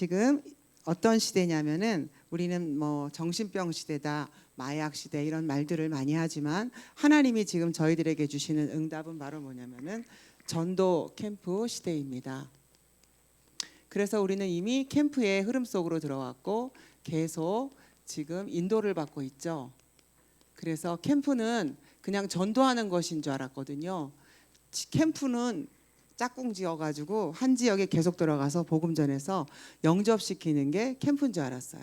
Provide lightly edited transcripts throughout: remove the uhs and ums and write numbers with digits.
지금 어떤 시대냐면은 우리는 뭐 정신병 시대다, 마약 시대 이런 말들을 많이 하지만 하나님이 지금 저희들에게 주시는 응답은 바로 뭐냐면은 전도 캠프 시대입니다. 그래서 우리는 이미 캠프의 흐름 속으로 들어왔고 계속 지금 인도를 받고 있죠. 그래서 캠프는 그냥 전도하는 것인 줄 알았거든요. 캠프는 짝꿍 지어가지고 한 지역에 계속 들어가서 복음 전해서 영접시키는 게 캠프인 줄 알았어요.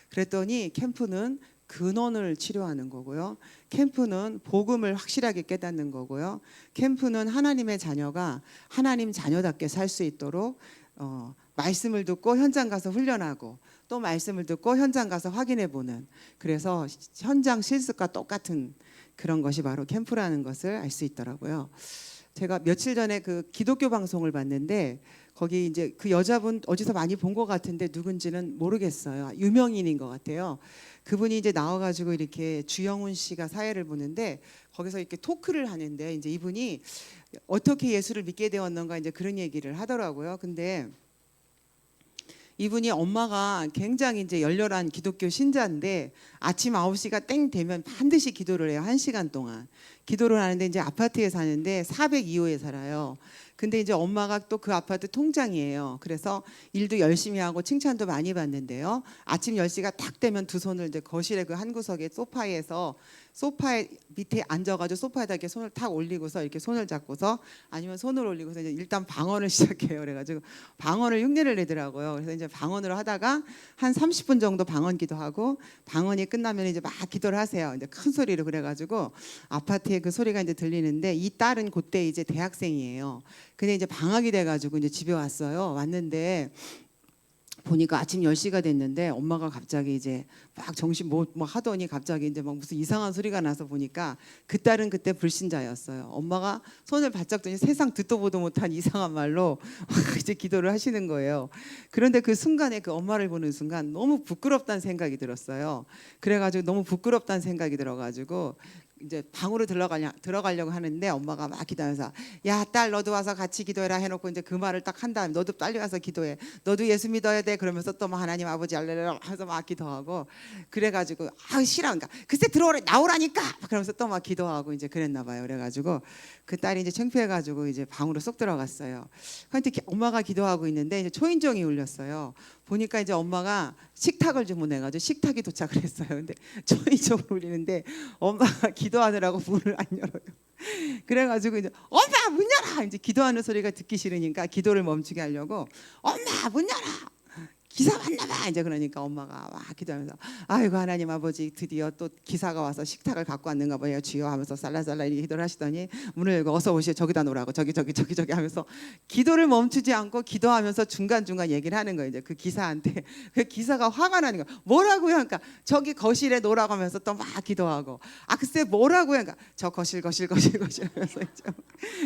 그랬더니 캠프는 근원을 치료하는 거고요. 캠프는 복음을 확실하게 깨닫는 거고요. 캠프는 하나님의 자녀가 하나님 자녀답게 살 수 있도록 말씀을 듣고 현장 가서 훈련하고 또 말씀을 듣고 현장 가서 확인해 보는, 그래서 현장 실습과 똑같은 그런 것이 바로 캠프라는 것을 알 수 있더라고요. 제가 며칠 전에 그 기독교 방송을 봤는데 거기 이제 그 여자분 어디서 많이 본 것 같은데 누군지는 모르겠어요. 유명인인 것 같아요. 그분이 이제 나와가지고 이렇게 주영훈 씨가 사회를 보는데 거기서 이렇게 토크를 하는데 이제 이분이 어떻게 예수를 믿게 되었는가 이제 그런 얘기를 하더라고요. 근데 이분이 엄마가 굉장히 이제 열렬한 기독교 신자인데 아침 9시가 땡 되면 반드시 기도를 해요. 1시간 동안 기도를 하는데 이제 아파트에 사는데 402호에 살아요. 근데 이제 엄마가 또 그 아파트 통장이에요. 그래서 일도 열심히 하고 칭찬도 많이 받는데요. 아침 10시가 딱 되면 두 손을 이제 거실에 그 한 구석에 소파에 밑에 앉아가지고 소파에다 이렇게 손을 탁 올리고서 이렇게 손을 잡고서 아니면 손을 올리고서 이제 일단 방언을 시작해요. 그래가지고 방언을 흉내를 내더라고요. 그래서 이제 방언으로 하다가 한 30분 정도 방언 기도하고 방언이 끝나면 이제 막 기도를 하세요. 이제 큰 소리로 그래가지고 아파트에 그 소리가 이제 들리는데 이 딸은 그때 이제 대학생이에요. 근데 이제 방학이 돼가지고 이제 집에 왔어요. 왔는데 보니까 아침 10시가 됐는데 엄마가 갑자기 이제 막 정신 뭐 하더니 갑자기 이제 막 무슨 이상한 소리가 나서 보니까 그 딸은 그때 불신자였어요. 엄마가 손을 바짝 드니 세상 듣도 보도 못한 이상한 말로 이제 기도를 하시는 거예요. 그런데 그 순간에 그 엄마를 보는 순간 너무 부끄럽다는 생각이 들었어요. 그래가지고 너무 부끄럽다는 생각이 들어가지고 이제 방으로 들어가려고 하는데 엄마가 막 기도하면서 야 딸 너도 와서 같이 기도해라 해놓고 이제 그 말을 딱 한 다음에 너도 빨리 와서 기도해, 너도 예수 믿어야 돼 그러면서 또 막 하나님 아버지 알레르야 하면서 막 기도하고 그래가지고 아 싫어 그러니까 글쎄 들어오래 나오라니까 그러면서 또 막 기도하고 이제 그랬나 봐요. 그래가지고 그 딸이 이제 창피해가지고 이제 방으로 쏙 들어갔어요. 그런데 엄마가 기도하고 있는데 이제 초인종이 울렸어요. 보니까 이제 엄마가 식탁을 주문해가지고 식탁이 도착을 했어요. 근데 초인종을 울리는데 엄마가 기도하느라고 문을 안 열어요. 그래가지고 이제 엄마 문 열어 이제 기도하는 소리가 듣기 싫으니까 기도를 멈추게 하려고 엄마 문 열어 기사 왔나 봐 이제 그러니까 엄마가 막 기도하면서 아이고 하나님 아버지 드디어 또 기사가 와서 식탁을 갖고 왔는가 봐요 주여 하면서 살라살라 기도를 하시더니 문을 열고 어서 오시오 저기다 놓으라고 저기 하면서 기도를 멈추지 않고 기도하면서 중간중간 얘기를 하는 거예요. 이제 그 기사한테 그 기사가 화가 나는 거예요. 뭐라고요? 그러니까 저기 거실에 놓으라고 하면서 또 막 기도하고 아 글쎄 뭐라고요? 그러니까 저 거실 하면서 이제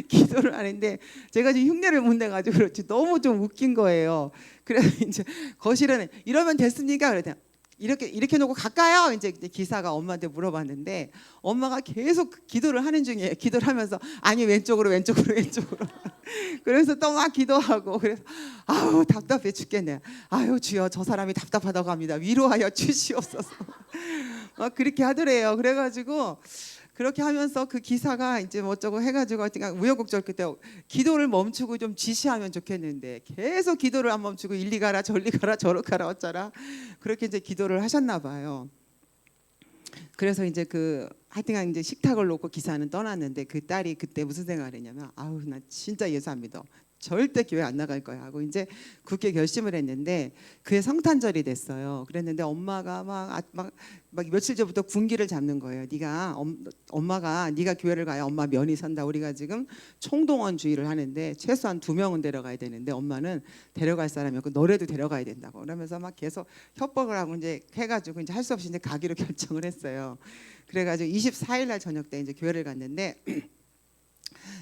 기도를 하는데 제가 지금 흉내를 못 내가지고 그렇지 너무 좀 웃긴 거예요. 그래서 이제 거실에는 이러면 됐습니까? 그랬더니 이렇게 놓고 갈까요? 이제 기사가 엄마한테 물어봤는데 엄마가 계속 기도를 하는 중이에요. 기도를 하면서 아니 왼쪽으로 그래서 또 막 기도하고 그래서 아우 답답해 죽겠네. 아유 주여 저 사람이 답답하다고 합니다. 위로하여 주시옵소서. 그렇게 하더래요. 그래가지고 그렇게 하면서 그 기사가 이제 뭐 어쩌고 해가지고 우여곡절 그때 기도를 멈추고 좀 지시하면 좋겠는데 계속 기도를 안 멈추고 일리 가라 저리 가라 저리 가라 어쩌라 그렇게 이제 기도를 하셨나 봐요. 그래서 이제 그 하여튼간 이제 식탁을 놓고 기사는 떠났는데 그 딸이 그때 무슨 생각을 했냐면 아우 나 진짜 예수 안 믿어 절대 교회 안 나갈 거야 하고 이제 굳게 결심을 했는데 그해 성탄절이 됐어요. 그랬는데 엄마가 막 며칠 전부터 군기를 잡는 거예요. 엄마가 네가 교회를 가야 엄마 면이 선다. 우리가 지금 총동원주의를 하는데 최소한 2명은 데려가야 되는데 엄마는 데려갈 사람이 없고 너래도 데려가야 된다고 그러면서 막 계속 협박을 하고 이제 해가지고 이제 할 수 없이 이제 가기로 결정을 했어요. 그래가지고 24일 날 저녁 때 이제 교회를 갔는데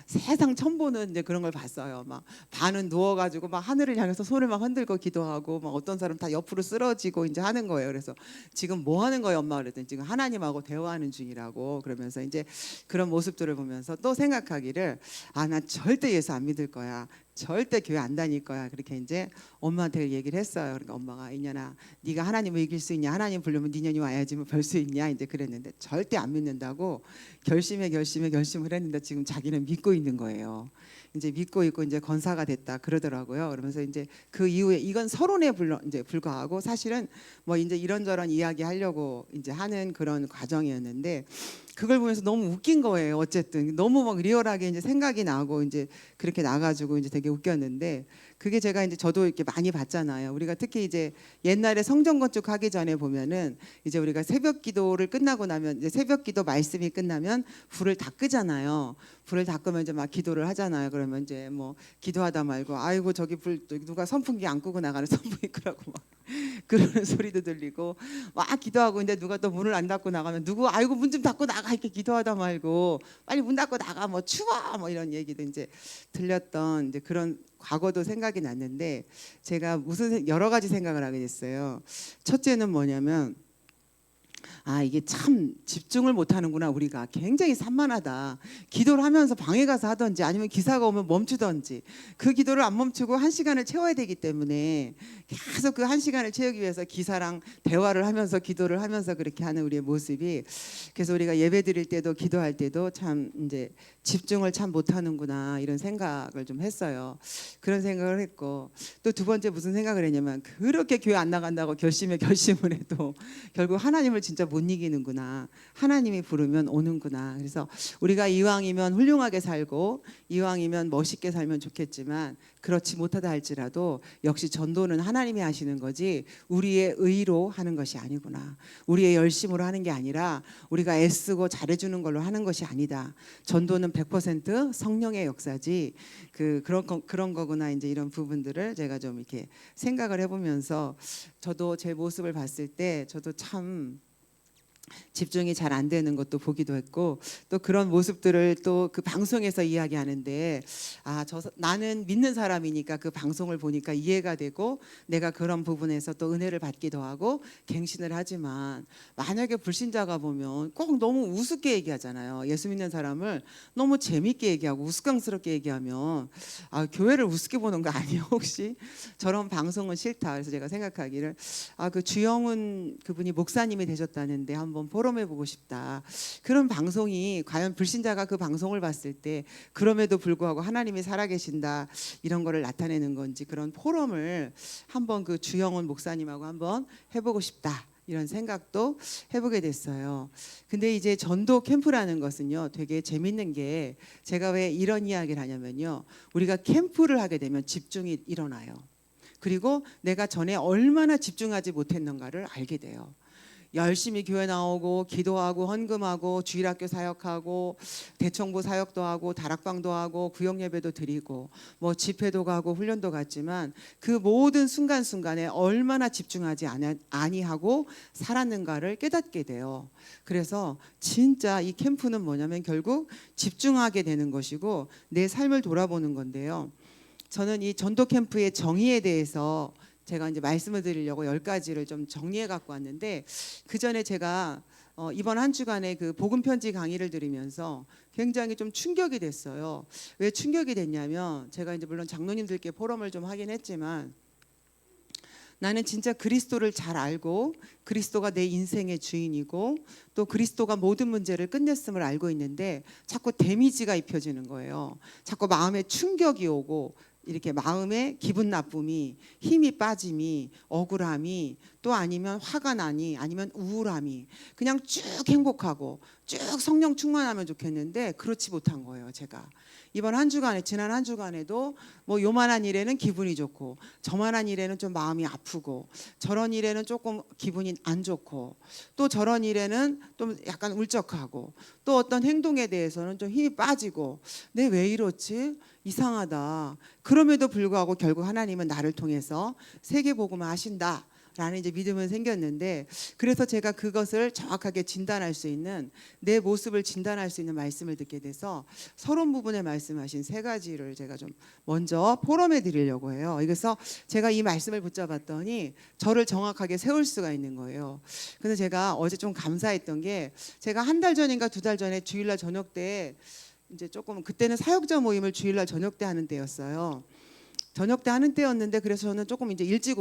세상 처음 보는 이제 그런 걸 봤어요. 막 반은 누워가지고 막 하늘을 향해서 손을 막 흔들고 기도하고 막 어떤 사람 다 옆으로 쓰러지고 이제 하는 거예요. 그래서 지금 뭐 하는 거예요, 엄마? 그랬더니 지금 하나님하고 대화하는 중이라고 그러면서 이제 그런 모습들을 보면서 또 생각하기를 아, 나 절대 예수 안 믿을 거야. 절대 교회 안 다닐 거야. 그렇게 이제 엄마한테 얘기를 했어요. 그러니까 엄마가 이년아, 네가 하나님을 이길 수 있냐? 하나님 부르면 니년이 와야지 뭐 별 수 있냐? 이제 그랬는데 절대 안 믿는다고 결심을 했는데 지금 자기는 믿고 있는 거예요. 이제 믿고 있고 이제 권사가 됐다 그러더라고요. 그러면서 이제 그 이후에 이건 서론에 이제 불과하고 사실은 뭐 이제 이런저런 이야기 하려고 이제 하는 그런 과정이었는데 그걸 보면서 너무 웃긴 거예요. 어쨌든 너무 막 리얼하게 이제 생각이 나고 이제 그렇게 나가지고 이제 되게 웃겼는데 그게 제가 이제 저도 이렇게 많이 봤잖아요. 우리가 특히 이제 옛날에 성전 건축하기 전에 보면은 이제 우리가 새벽 기도를 끝나고 나면 이제 새벽 기도 말씀이 끝나면 불을 다 끄잖아요. 불을 다 끄면 이제 막 기도를 하잖아요. 그러면 이제 뭐 기도하다 말고 아이고 저기 불 누가 선풍기 안 끄고 나가는 선풍기 끄라고 막 그러는 소리도 들리고 막 기도하고 있는데 누가 또 문을 안 닫고 나가면 누구 아이고 문 좀 닫고 나가 이렇게 기도하다 말고 빨리 문 닫고 나가 뭐 추워 뭐 이런 얘기도 이제 들렸던 이제 그런 과거도 생각이 났는데 제가 무슨 여러 가지 생각을 하게 됐어요. 첫째는 뭐냐면 아 이게 참 집중을 못하는구나. 우리가 굉장히 산만하다. 기도를 하면서 방에 가서 하든지 아니면 기사가 오면 멈추든지 그 기도를 안 멈추고 1시간을 채워야 되기 때문에 계속 그 1시간을 채우기 위해서 기사랑 대화를 하면서 기도를 하면서 그렇게 하는 우리의 모습이 그래서 우리가 예배 드릴 때도 기도할 때도 참 이제 집중을 참 못하는구나 이런 생각을 좀 했어요. 그런 생각을 했고 또 두 번째 무슨 생각을 했냐면 그렇게 교회 안 나간다고 결심을 해도 결국 하나님을 진짜 못 이기는구나. 하나님이 부르면 오는구나. 그래서 우리가 이왕이면 훌륭하게 살고 이왕이면 멋있게 살면 좋겠지만 그렇지 못하다 할지라도 역시 전도는 하나님이 하시는 거지 우리의 의로 하는 것이 아니구나. 우리의 열심으로 하는 게 아니라 우리가 애쓰고 잘해주는 걸로 하는 것이 아니다. 전도는 100% 성령의 역사지 그런 거구나. 이제 이런 부분들을 제가 좀 이렇게 생각을 해보면서 저도 제 모습을 봤을 때 저도 참 집중이 잘 안 되는 것도 보기도 했고 또 그런 모습들을 또 그 방송에서 이야기하는데 나는 믿는 사람이니까 그 방송을 보니까 이해가 되고 내가 그런 부분에서 또 은혜를 받기도 하고 갱신을 하지만 만약에 불신자가 보면 꼭 너무 우습게 얘기하잖아요. 예수 믿는 사람을 너무 재밌게 얘기하고 우스꽝스럽게 얘기하면 교회를 우습게 보는 거 아니에요 혹시? 저런 방송은 싫다. 그래서 제가 생각하기를 그 주영훈 그분이 목사님이 되셨다는데 한번 포럼해 보고 싶다. 그런 방송이 과연 불신자가 그 방송을 봤을 때 그럼에도 불구하고 하나님이 살아계신다 이런 거를 나타내는 건지 그런 포럼을 한번 그 주영훈 목사님하고 한번 해보고 싶다. 이런 생각도 해보게 됐어요. 근데 이제 전도 캠프라는 것은요 되게 재밌는 게 제가 왜 이런 이야기를 하냐면요 우리가 캠프를 하게 되면 집중이 일어나요. 그리고 내가 전에 얼마나 집중하지 못했는가를 알게 돼요. 열심히 교회 나오고 기도하고 헌금하고 주일학교 사역하고 대청부 사역도 하고 다락방도 하고 구역예배도 드리고 뭐 집회도 가고 훈련도 갔지만 그 모든 순간순간에 얼마나 집중하지 아니하고 살았는가를 깨닫게 돼요. 그래서 진짜 이 캠프는 뭐냐면 결국 집중하게 되는 것이고 내 삶을 돌아보는 건데요. 저는 이 전도 캠프의 정의에 대해서 제가 이제 말씀을 드리려고 10가지를 좀 정리해 갖고 왔는데 그 전에 제가 이번 한 주간에 그 복음 편지 강의를 들으면서 굉장히 좀 충격이 됐어요. 왜 충격이 됐냐면 제가 이제 물론 장로님들께 포럼을 좀 하긴 했지만 나는 진짜 그리스도를 잘 알고 그리스도가 내 인생의 주인이고 또 그리스도가 모든 문제를 끝냈음을 알고 있는데 자꾸 데미지가 입혀지는 거예요. 자꾸 마음에 충격이 오고 이렇게 마음에 기분 나쁨이 힘이 빠짐이 억울함이 또 아니면 화가 나니 아니면 우울함이 그냥 쭉 행복하고 쭉 성령 충만하면 좋겠는데 그렇지 못한 거예요. 제가 이번 한 주간에 지난 한 주간에도 뭐 요만한 일에는 기분이 좋고 저만한 일에는 좀 마음이 아프고 저런 일에는 조금 기분이 안 좋고 또 저런 일에는 좀 약간 울적하고 또 어떤 행동에 대해서는 좀 힘이 빠지고 내 왜 이렇지? 이상하다. 그럼에도 불구하고 결국 하나님은 나를 통해서 세계복음을 하신다. 라는 이제 믿음은 생겼는데 그래서 제가 그것을 정확하게 진단할 수 있는 내 모습을 진단할 수 있는 말씀을 듣게 돼서 서론 부분에 말씀하신 3가지를 제가 좀 먼저 포럼해 드리려고 해요. 그래서 제가 이 말씀을 붙잡았더니 저를 정확하게 세울 수가 있는 거예요. 그래서 제가 어제 좀 감사했던 게 제가 한 달 전인가 2달 전에 주일날 저녁 때 이제 조금 그때는 사역자 모임을 주일날 저녁 때 하는 때였어요. 저녁 때 하는 때였는데 그래서 저는 조금 이제 일찍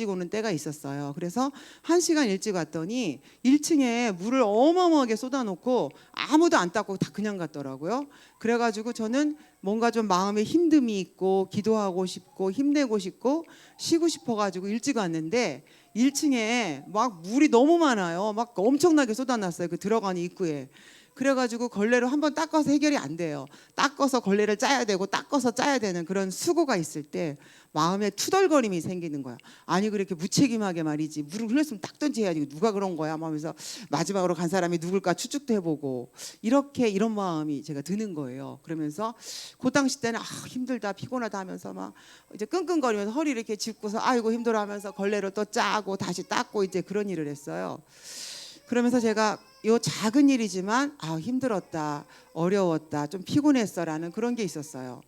오는 때가 있었어요. 그래서 1시간 일찍 왔더니 1층에 물을 어마어마하게 쏟아놓고 아무도 안 닦고 다 그냥 갔더라고요. 그래가지고 저는 뭔가 좀 마음에 힘듦이 있고 기도하고 싶고 힘내고 싶고 쉬고 싶어가지고 일찍 왔는데 1층에 막 물이 너무 많아요. 막 엄청나게 쏟아놨어요. 그 들어가는 입구에. 그래가지고 걸레로 한번 닦아서 해결이 안 돼요. 닦아서 걸레를 짜야 되고 닦아서 짜야 되는 그런 수고가 있을 때 마음에 투덜거림이 생기는 거야. 아니 그렇게 무책임하게 말이지 물을 흘렸으면 닦든지 해야지 누가 그런 거야 하면서 마지막으로 간 사람이 누굴까 추측도 해보고 이런 마음이 제가 드는 거예요. 그러면서 그 당시 때는 힘들다 피곤하다 하면서 막 이제 끙끙거리면서 허리 이렇게 짚고서 아이고 힘들어하면서 걸레로 또 짜고 다시 닦고 이제 그런 일을 했어요. 그러면서 제가 요 작은 일이지만 힘들었다, 어려웠다, 좀 피곤했어라는 그런 게 있었어요.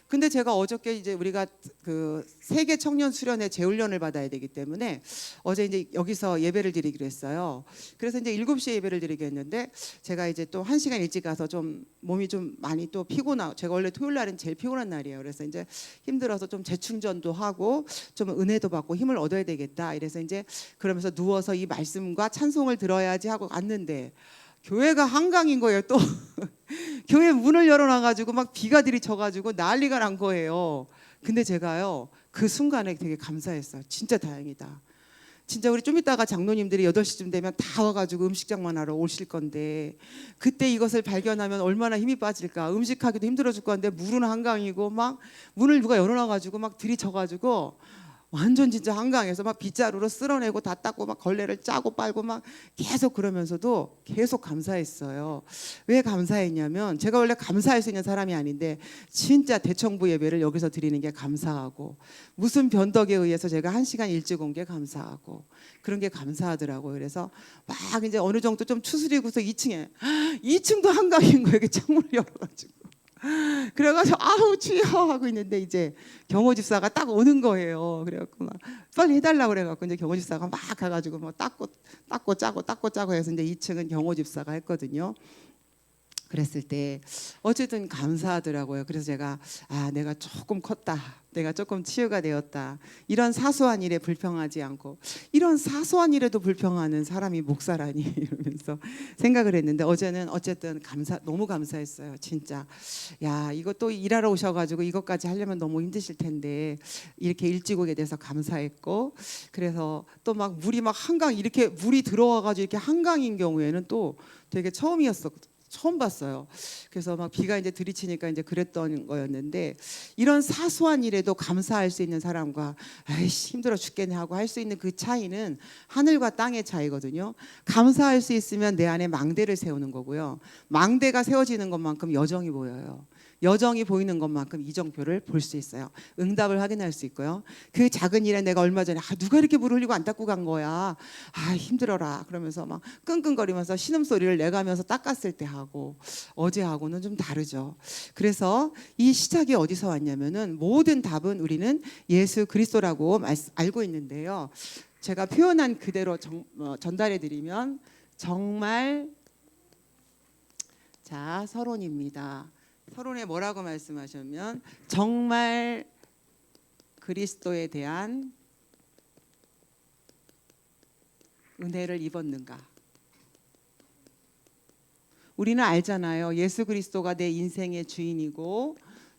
근데 제가 어저께 이제 우리가 그 세계 청년 수련회 재훈련을 받아야 되기 때문에 어제 이제 여기서 예배를 드리기로 했어요. 그래서 이제 7시에 예배를 드리게 했는데 제가 이제 또 1시간 일찍 가서 좀 몸이 좀 많이 또 피곤하고 제가 원래 토요일 날은 제일 피곤한 날이에요. 그래서 이제 힘들어서 좀 재충전도 하고 좀 은혜도 받고 힘을 얻어야 되겠다. 이래서 이제 그러면서 누워서 이 말씀과 찬송을 들어야지 하고 갔는데 교회가 한강인 거예요. 또 교회 문을 열어놔가지고 막 비가 들이쳐가지고 난리가 난 거예요. 근데 제가요 그 순간에 되게 감사했어요. 진짜 다행이다. 진짜 우리 좀 이따가 장로님들이 8시쯤 되면 다 와가지고 음식장만 하러 오실 건데 그때 이것을 발견하면 얼마나 힘이 빠질까. 음식하기도 힘들어 죽 건데 물은 한강이고 막 문을 누가 열어놔가지고 막 들이쳐가지고 완전 진짜 한강에서 막 빗자루로 쓸어내고 다 닦고 막 걸레를 짜고 빨고 막 계속 그러면서도 계속 감사했어요. 왜 감사했냐면 제가 원래 감사할 수 있는 사람이 아닌데 진짜 대청부 예배를 여기서 드리는 게 감사하고 무슨 변덕에 의해서 제가 1시간 일찍 온 게 감사하고 그런 게 감사하더라고요. 그래서 막 이제 어느 정도 좀 추스리고서 2층도 한강인 거예요. 이렇게 창문을 열어가지고. 그래가지고 아우 추워 하고 있는데 이제 경호 집사가 딱 오는 거예요. 그래갖고 막 빨리 해달라고 그래갖고 이제 경호 집사가 막 가가지고 뭐 닦고 짜고 해서 이제 2층은 경호 집사가 했거든요. 그랬을 때 어쨌든 감사하더라고요. 그래서 제가 내가 조금 컸다. 내가 조금 치유가 되었다. 이런 사소한 일에 불평하지 않고 이런 사소한 일에도 불평하는 사람이 목사라니 이러면서 생각을 했는데 어제는 어쨌든 너무 감사했어요. 진짜 야 이거 또 일하러 오셔가지고 이것까지 하려면 너무 힘드실 텐데 이렇게 일찍 오게 돼서 감사했고 그래서 또 막 물이 막 한강 이렇게 물이 들어와가지고 이렇게 한강인 경우에는 또 되게 처음 봤어요. 그래서 막 비가 이제 들이치니까 이제 그랬던 거였는데 이런 사소한 일에도 감사할 수 있는 사람과 아이씨 힘들어 죽겠네 하고 할 수 있는 그 차이는 하늘과 땅의 차이거든요. 감사할 수 있으면 내 안에 망대를 세우는 거고요. 망대가 세워지는 것만큼 여정이 보여요. 여정이 보이는 것만큼 이정표를 볼 수 있어요. 응답을 확인할 수 있고요. 그 작은 일에 내가 얼마 전에 누가 이렇게 물 흘리고 안 닦고 간 거야. 힘들어라. 그러면서 막 끙끙거리면서 신음소리를 내가면서 닦았을 때 하고 어제하고는 좀 다르죠. 그래서 이 시작이 어디서 왔냐면은 모든 답은 우리는 예수 그리스도라고 알고 있는데요. 제가 표현한 그대로 전달해 드리면 정말 자 서론입니다. 서론에 뭐라고 말씀하셨냐면 정말 그리스도에 대한 은혜를 입었는가? 우리는 알잖아요. 예수 그리스도가 내 인생의 주인이고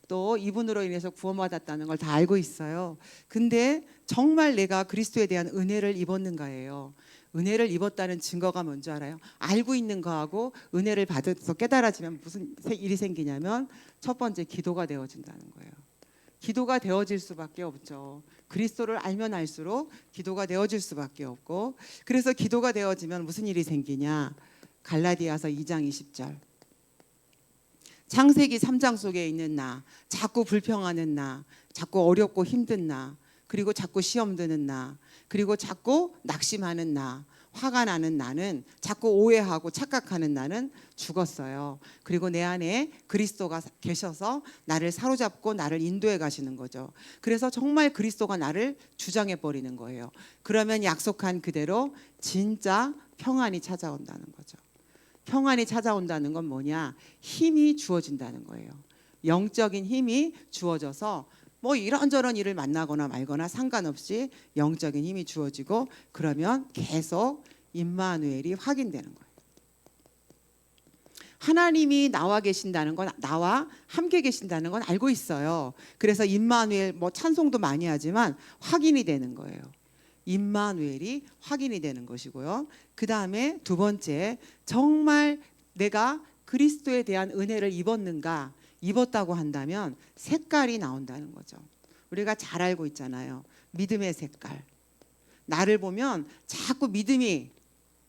또 이분으로 인해서 구원받았다는 걸 다 알고 있어요. 근데 정말 내가 그리스도에 대한 은혜를 입었는가예요. 은혜를 입었다는 증거가 뭔지 알아요? 알고 있는 거하고 은혜를 받아서 깨달아지면 무슨 일이 생기냐면 첫 번째 기도가 되어진다는 거예요. 기도가 되어질 수밖에 없죠. 그리스도를 알면 알수록 기도가 되어질 수밖에 없고 그래서 기도가 되어지면 무슨 일이 생기냐? 갈라디아서 2장 20절 창세기 3장 속에 있는 나 자꾸 불평하는 나 자꾸 어렵고 힘든 나 그리고 자꾸 시험 드는 나 그리고 자꾸 낙심하는 나 화가 나는 나는 자꾸 오해하고 착각하는 나는 죽었어요. 그리고 내 안에 그리스도가 계셔서 나를 사로잡고 나를 인도해 가시는 거죠. 그래서 정말 그리스도가 나를 주장해 버리는 거예요. 그러면 약속한 그대로 진짜 평안이 찾아온다는 거죠. 평안이 찾아온다는 건 뭐냐? 힘이 주어진다는 거예요. 영적인 힘이 주어져서 뭐 이런저런 일을 만나거나 말거나 상관없이 영적인 힘이 주어지고 그러면 계속 임마누엘이 확인되는 거예요. 하나님이 나와 계신다는 건, 나와 함께 계신다는 건 알고 있어요. 그래서 임마누엘 뭐 찬송도 많이 하지만 확인이 되는 거예요. 임마누엘이 확인이 되는 것이고요. 그 다음에 두 번째, 정말 내가 그리스도에 대한 은혜를 입었는가? 입었다고 한다면 색깔이 나온다는 거죠. 우리가 잘 알고 있잖아요. 믿음의 색깔. 나를 보면 자꾸 믿음이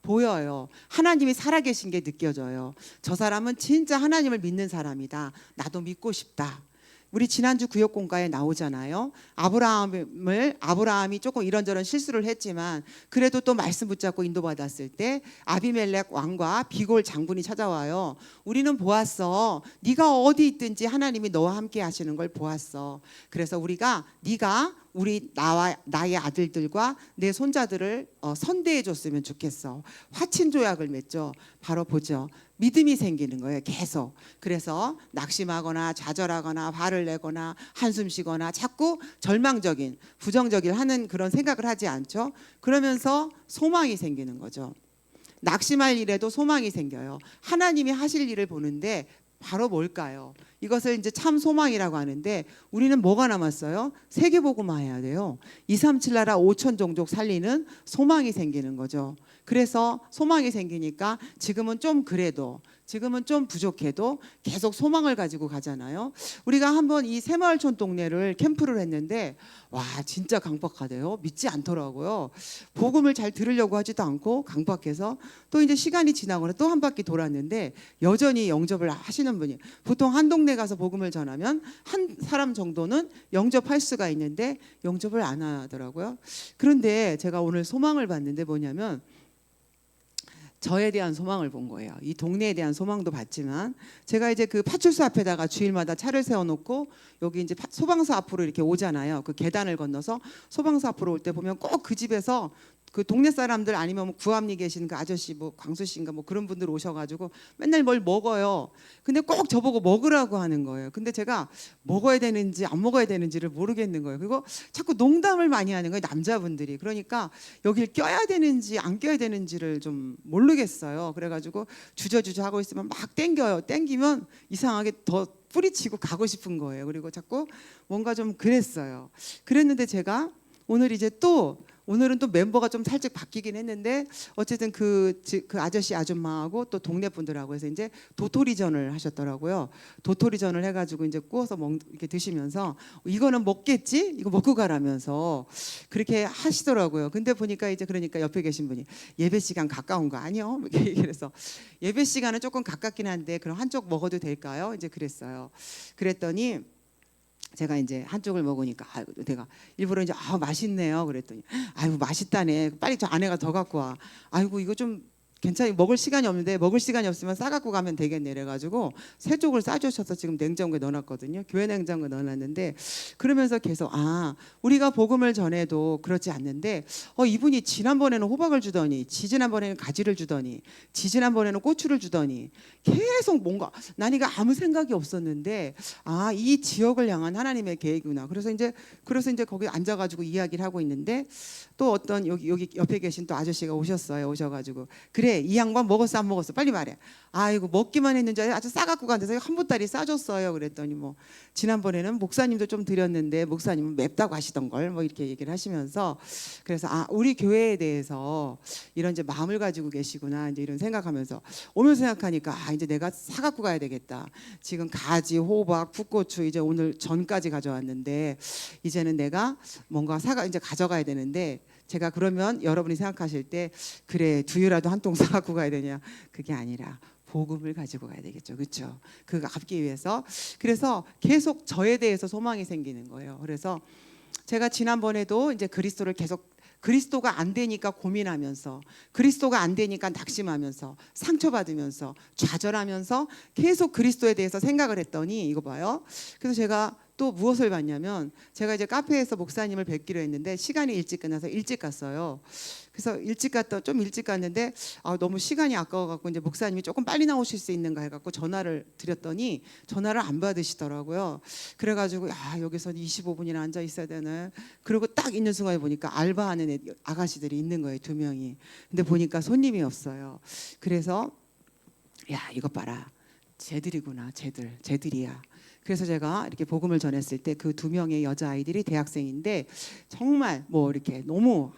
보여요. 하나님이 살아계신 게 느껴져요. 저 사람은 진짜 하나님을 믿는 사람이다. 나도 믿고 싶다. 우리 지난주 구역공과에 나오잖아요. 아브라함이 조금 이런저런 실수를 했지만 그래도 또 말씀 붙잡고 인도받았을 때 아비멜렉 왕과 비골 장군이 찾아와요. 우리는 보았어. 네가 어디 있든지 하나님이 너와 함께 하시는 걸 보았어. 그래서 네가 나의 아들들과 내 손자들을 선대해 줬으면 좋겠어. 화친 조약을 맺죠. 바로 보죠. 믿음이 생기는 거예요. 계속. 그래서 낙심하거나 좌절하거나 화를 내거나 한숨 쉬거나 자꾸 절망적인 부정적인 하는 그런 생각을 하지 않죠. 그러면서 소망이 생기는 거죠. 낙심할 일에도 소망이 생겨요. 하나님이 하실 일을 보는데 바로 뭘까요? 이것을 이제 참 소망이라고 하는데 우리는 뭐가 남았어요? 세계복음화 해야 돼요. 237 나라 5천 종족 살리는 소망이 생기는 거죠. 그래서 소망이 생기니까 지금은 좀 부족해도 계속 소망을 가지고 가잖아요. 우리가 한번 이 새마을촌 동네를 캠프를 했는데 와 진짜 강박하대요. 믿지 않더라고요. 복음을 잘 들으려고 하지도 않고 강박해서 또 이제 시간이 지나거나 또 한 바퀴 돌았는데 여전히 영접을 하시는 분이, 보통 한 동네 가서 복음을 전하면 한 사람 정도는 영접할 수가 있는데 영접을 안 하더라고요. 그런데 제가 오늘 소망을 봤는데 뭐냐면 저에 대한 소망을 본 거예요. 이 동네에 대한 소망도 봤지만 제가 이제 그 파출소 앞에다가 주일마다 차를 세워놓고 여기 이제 소방서 앞으로 이렇게 오잖아요. 그 계단을 건너서 소방서 앞으로 올 때 보면 꼭 그 집에서 그 동네 사람들 아니면 구암리 계신 그 아저씨 뭐 광수 씨인가 뭐 그런 분들 오셔가지고 맨날 뭘 먹어요. 근데 꼭 저보고 먹으라고 하는 거예요. 근데 제가 먹어야 되는지 안 먹어야 되는지를 모르겠는 거예요. 그리고 자꾸 농담을 많이 하는 거예요, 남자분들이. 그러니까 여길 껴야 되는지 안 껴야 되는지를 좀 모르겠어요. 그래가지고 주저주저 하고 있으면 막 땡겨요. 땡기면 이상하게 더 뿌리치고 가고 싶은 거예요. 그리고 자꾸 뭔가 좀 그랬어요. 그랬는데 제가 오늘은 또 멤버가 좀 살짝 바뀌긴 했는데 어쨌든 그 아저씨 아줌마하고 또 동네 분들하고 해서 이제 도토리전을 하셨더라고요. 도토리전을 해가지고 이제 구워서 이렇게 드시면서 이거는 먹겠지? 이거 먹고 가라면서 그렇게 하시더라고요. 근데 보니까 이제 그러니까 옆에 계신 분이 예배 시간 가까운 거 아니요? 그래서 예배 시간은 조금 가깝긴 한데 그럼 한쪽 먹어도 될까요? 이제 그랬어요. 그랬더니 제가 이제 한쪽을 먹으니까 내가 일부러 이제 맛있네요 그랬더니 아이고 맛있다네 빨리 저 아내가 더 갖고 와 아이고 이거 좀 괜찮이 먹을 시간이 없는데 먹을 시간이 없으면 싸갖고 가면 되겠네 이래가지고 세 쪽을 싸주셔서 지금 냉장고에 넣어놨거든요. 교회 냉장고에 넣어놨는데 그러면서 계속 우리가 복음을 전해도 그렇지 않는데 이분이 지난번에는 호박을 주더니 지지난번에는 가지를 주더니 지지난번에는 고추를 주더니 계속 뭔가 나니가 아무 생각이 없었는데 이 지역을 향한 하나님의 계획이구나. 그래서 이제 거기 앉아가지고 이야기를 하고 있는데 또 어떤 여기 옆에 계신 또 아저씨가 오셔가지고 그래 이 양반 먹었어 안 먹었어 빨리 말해. 아이고 먹기만 했는지 아주 싸갖고 간대서 한 보따리 싸줬어요. 그랬더니 뭐 지난번에는 목사님도 좀 드렸는데 목사님은 맵다고 하시던 걸 뭐 이렇게 얘기를 하시면서 그래서 우리 교회에 대해서 이런 이제 마음을 가지고 계시구나 이제 이런 생각하면서 오늘 생각하니까 이제 내가 사갖고 가야 되겠다. 지금 가지 호박 풋고추 이제 오늘 전까지 가져왔는데 이제는 내가 뭔가 이제 가져가야 되는데 제가 그러면 여러분이 생각하실 때 그래 두유라도 한 통 사갖고 가야 되냐, 그게 아니라 복음을 가지고 가야 되겠죠. 그렇죠? 그거 갚기 위해서. 그래서 계속 저에 대해서 소망이 생기는 거예요. 그래서 제가 지난번에도 이제 그리스도를 계속 그리스도가 안 되니까 고민하면서 그리스도가 안 되니까 낙심하면서 상처받으면서 좌절하면서 계속 그리스도에 대해서 생각을 했더니 이거 봐요. 그래서 제가 또 무엇을 봤냐면 제가 이제 카페에서 목사님을 뵙기로 했는데 시간이 일찍 끝나서 일찍 갔어요. 그래서 좀 일찍 갔는데 너무 시간이 아까워갖고 이제 목사님이 조금 빨리 나오실 수 있는가 해갖고 전화를 드렸더니 전화를 안 받으시더라고요. 그래가지고 여기서 25분이나 앉아 있어야 되나. 그리고 딱 있는 순간에 보니까 알바하는 아가씨들이 있는 거예요, 2명이. 근데 보니까 손님이 없어요. 그래서 이것 봐라, 쟤들이구나, 쟤들이야. 그래서 제가 이렇게 복음을 전했을 때 그 2명의 여자 아이들이 대학생인데 정말 뭐 이렇게 너무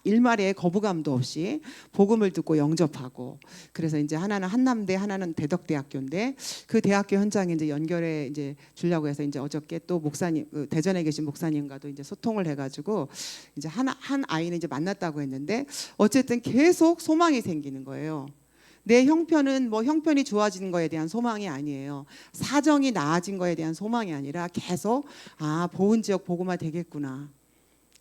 일말의 거부감도 없이 복음을 듣고 영접하고, 그래서 이제 하나는 한남대, 하나는 대덕대학교인데 그 대학교 현장에 이제 연결해 이제 주려고 해서 이제 어저께 또 목사님, 대전에 계신 목사님과도 이제 소통을 해가지고 이제 한 아이는 이제 만났다고 했는데 어쨌든 계속 소망이 생기는 거예요. 내 형편은 뭐 형편이 좋아지는 거에 대한 소망이 아니에요. 사정이 나아진 거에 대한 소망이 아니라 계속 보은 지역 복음화 되겠구나,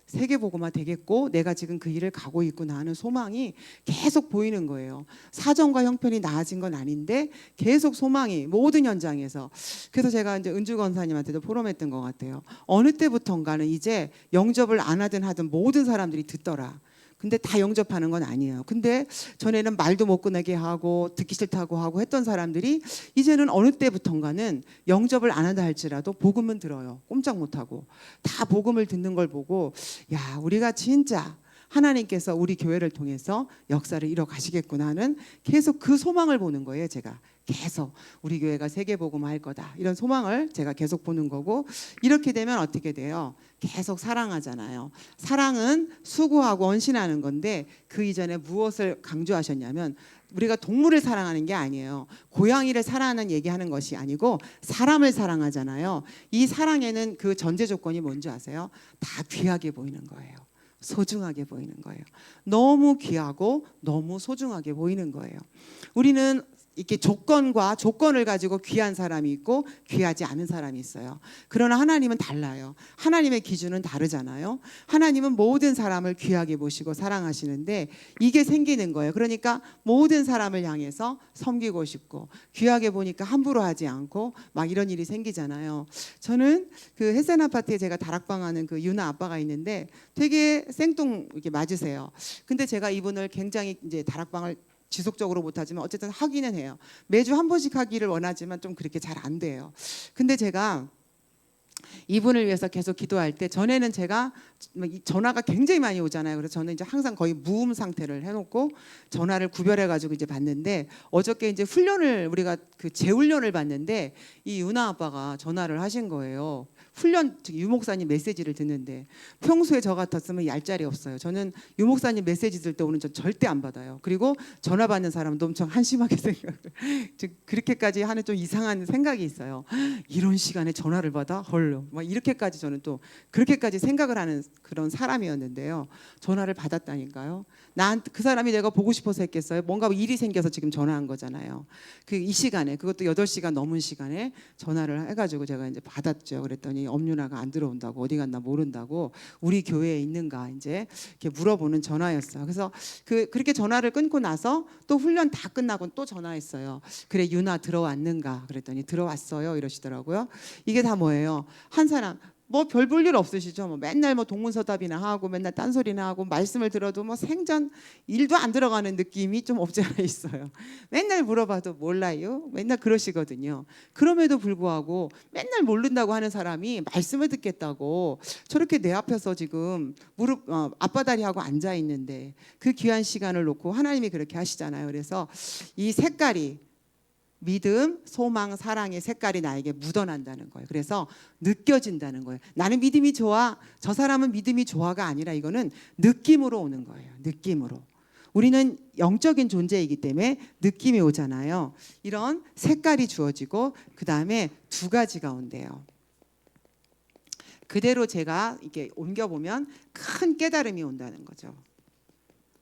세계 복음화 되겠고 내가 지금 그 일을 가고 있구나 하는 소망이 계속 보이는 거예요. 사정과 형편이 나아진 건 아닌데 계속 소망이 모든 현장에서. 그래서 제가 이제 은주 권사님한테도 포럼했던 것 같아요. 어느 때부턴가는 이제 영접을 안 하든 하든 모든 사람들이 듣더라. 근데 다 영접하는 건 아니에요. 근데 전에는 말도 못 꺼내게 하고 듣기 싫다고 하고 했던 사람들이 이제는 어느 때부턴가는 영접을 안 한다 할지라도 복음은 들어요. 꼼짝 못하고 다 복음을 듣는 걸 보고 우리가 진짜 하나님께서 우리 교회를 통해서 역사를 이뤄 가시겠구나 하는 계속 그 소망을 보는 거예요. 제가 계속 우리 교회가 세계복음화할 거다 이런 소망을 제가 계속 보는 거고, 이렇게 되면 어떻게 돼요? 계속 사랑하잖아요. 사랑은 수고하고 헌신하는 건데 그 이전에 무엇을 강조하셨냐면 우리가 동물을 사랑하는 게 아니에요. 고양이를 사랑하는 얘기하는 것이 아니고 사람을 사랑하잖아요. 이 사랑에는 그 전제 조건이 뭔지 아세요? 다 귀하게 보이는 거예요. 소중하게 보이는 거예요. 너무 귀하고 너무 소중하게 보이는 거예요. 우리는 이렇게 조건을 가지고 귀한 사람이 있고 귀하지 않은 사람이 있어요. 그러나 하나님은 달라요. 하나님의 기준은 다르잖아요. 하나님은 모든 사람을 귀하게 보시고 사랑하시는데 이게 생기는 거예요. 그러니까 모든 사람을 향해서 섬기고 싶고 귀하게 보니까 함부로 하지 않고 막 이런 일이 생기잖아요. 저는 그 햇센 아파트에 제가 다락방하는 그 유나 아빠가 있는데 되게 생뚱 이렇게 맞으세요. 근데 제가 이분을 굉장히 이제 다락방을 지속적으로 못하지만 어쨌든 하기는 해요. 매주 한 번씩 하기를 원하지만 좀 그렇게 잘 안 돼요. 근데 제가 이분을 위해서 계속 기도할 때 전에는 제가 전화가 굉장히 많이 오잖아요. 그래서 저는 이제 항상 거의 무음 상태를 해놓고 전화를 구별해가지고 이제 받는데 어저께 이제 우리가 그 재훈련을 받는데 이 유나 아빠가 전화를 하신 거예요. 유 목사님 메시지를 듣는데 평소에 저 같았으면 얄짤이 없어요. 저는 유 목사님 메시지 들 때 오는 전 절대 안 받아요. 그리고 전화 받는 사람도 엄청 한심하게 생각을 그렇게까지 하는 좀 이상한 생각이 있어요. 이런 시간에 전화를 받아? 헐, 막 이렇게까지 저는 또 그렇게까지 생각을 하는 그런 사람이었는데요. 전화를 받았다니까요. 그 사람이 내가 보고 싶어서 했겠어요? 뭔가 일이 생겨서 지금 전화한 거잖아요. 이 시간에, 그것도 8시간 넘은 시간에 전화를 해가지고 제가 이제 받았죠. 그랬더니 엄윤아가 안 들어온다고, 어디 갔나 모른다고, 우리 교회에 있는가 이제 이렇게 물어보는 전화였어요. 그래서 그렇게 전화를 끊고 나서 또 훈련 다 끝나고 또 전화했어요. 그래, 유나 들어왔는가? 그랬더니 들어왔어요 이러시더라고요. 이게 다 뭐예요? 한 사람 뭐 별 볼 일 없으시죠? 뭐 맨날 뭐 동문서답이나 하고 맨날 딴소리나 하고 말씀을 들어도 뭐 생전 일도 안 들어가는 느낌이 좀 없지 않아 있어요. 맨날 물어봐도 몰라요. 맨날 그러시거든요. 그럼에도 불구하고 맨날 모른다고 하는 사람이 말씀을 듣겠다고 저렇게 내 앞에서 지금 앞바다리 하고 앉아 있는데 그 귀한 시간을 놓고 하나님이 그렇게 하시잖아요. 그래서 이 색깔이 믿음, 소망, 사랑의 색깔이 나에게 묻어난다는 거예요. 그래서 느껴진다는 거예요. 나는 믿음이 좋아, 저 사람은 믿음이 좋아가 아니라 이거는 느낌으로 오는 거예요. 느낌으로. 우리는 영적인 존재이기 때문에 느낌이 오잖아요. 이런 색깔이 주어지고 그 다음에 2가지가 온대요. 그대로 제가 이렇게 옮겨보면 큰 깨달음이 온다는 거죠.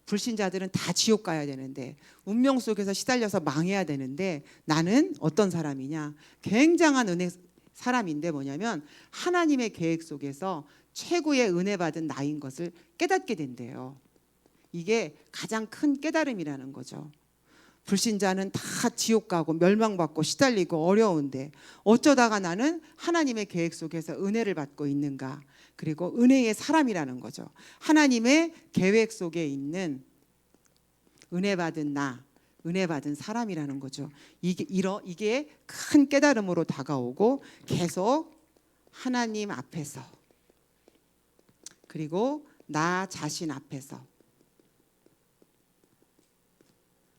불신자들은 다 지옥 가야 되는데 운명 속에서 시달려서 망해야 되는데 나는 어떤 사람이냐? 굉장한 은혜 사람인데 뭐냐면 하나님의 계획 속에서 최고의 은혜 받은 나인 것을 깨닫게 된대요. 이게 가장 큰 깨달음이라는 거죠. 불신자는 다 지옥 가고 멸망받고 시달리고 어려운데 어쩌다가 나는 하나님의 계획 속에서 은혜를 받고 있는가? 그리고 은혜의 사람이라는 거죠. 하나님의 계획 속에 있는 은혜 받은 나, 은혜 받은 사람이라는 거죠. 이게 큰 깨달음으로 다가오고 계속 하나님 앞에서 그리고 나 자신 앞에서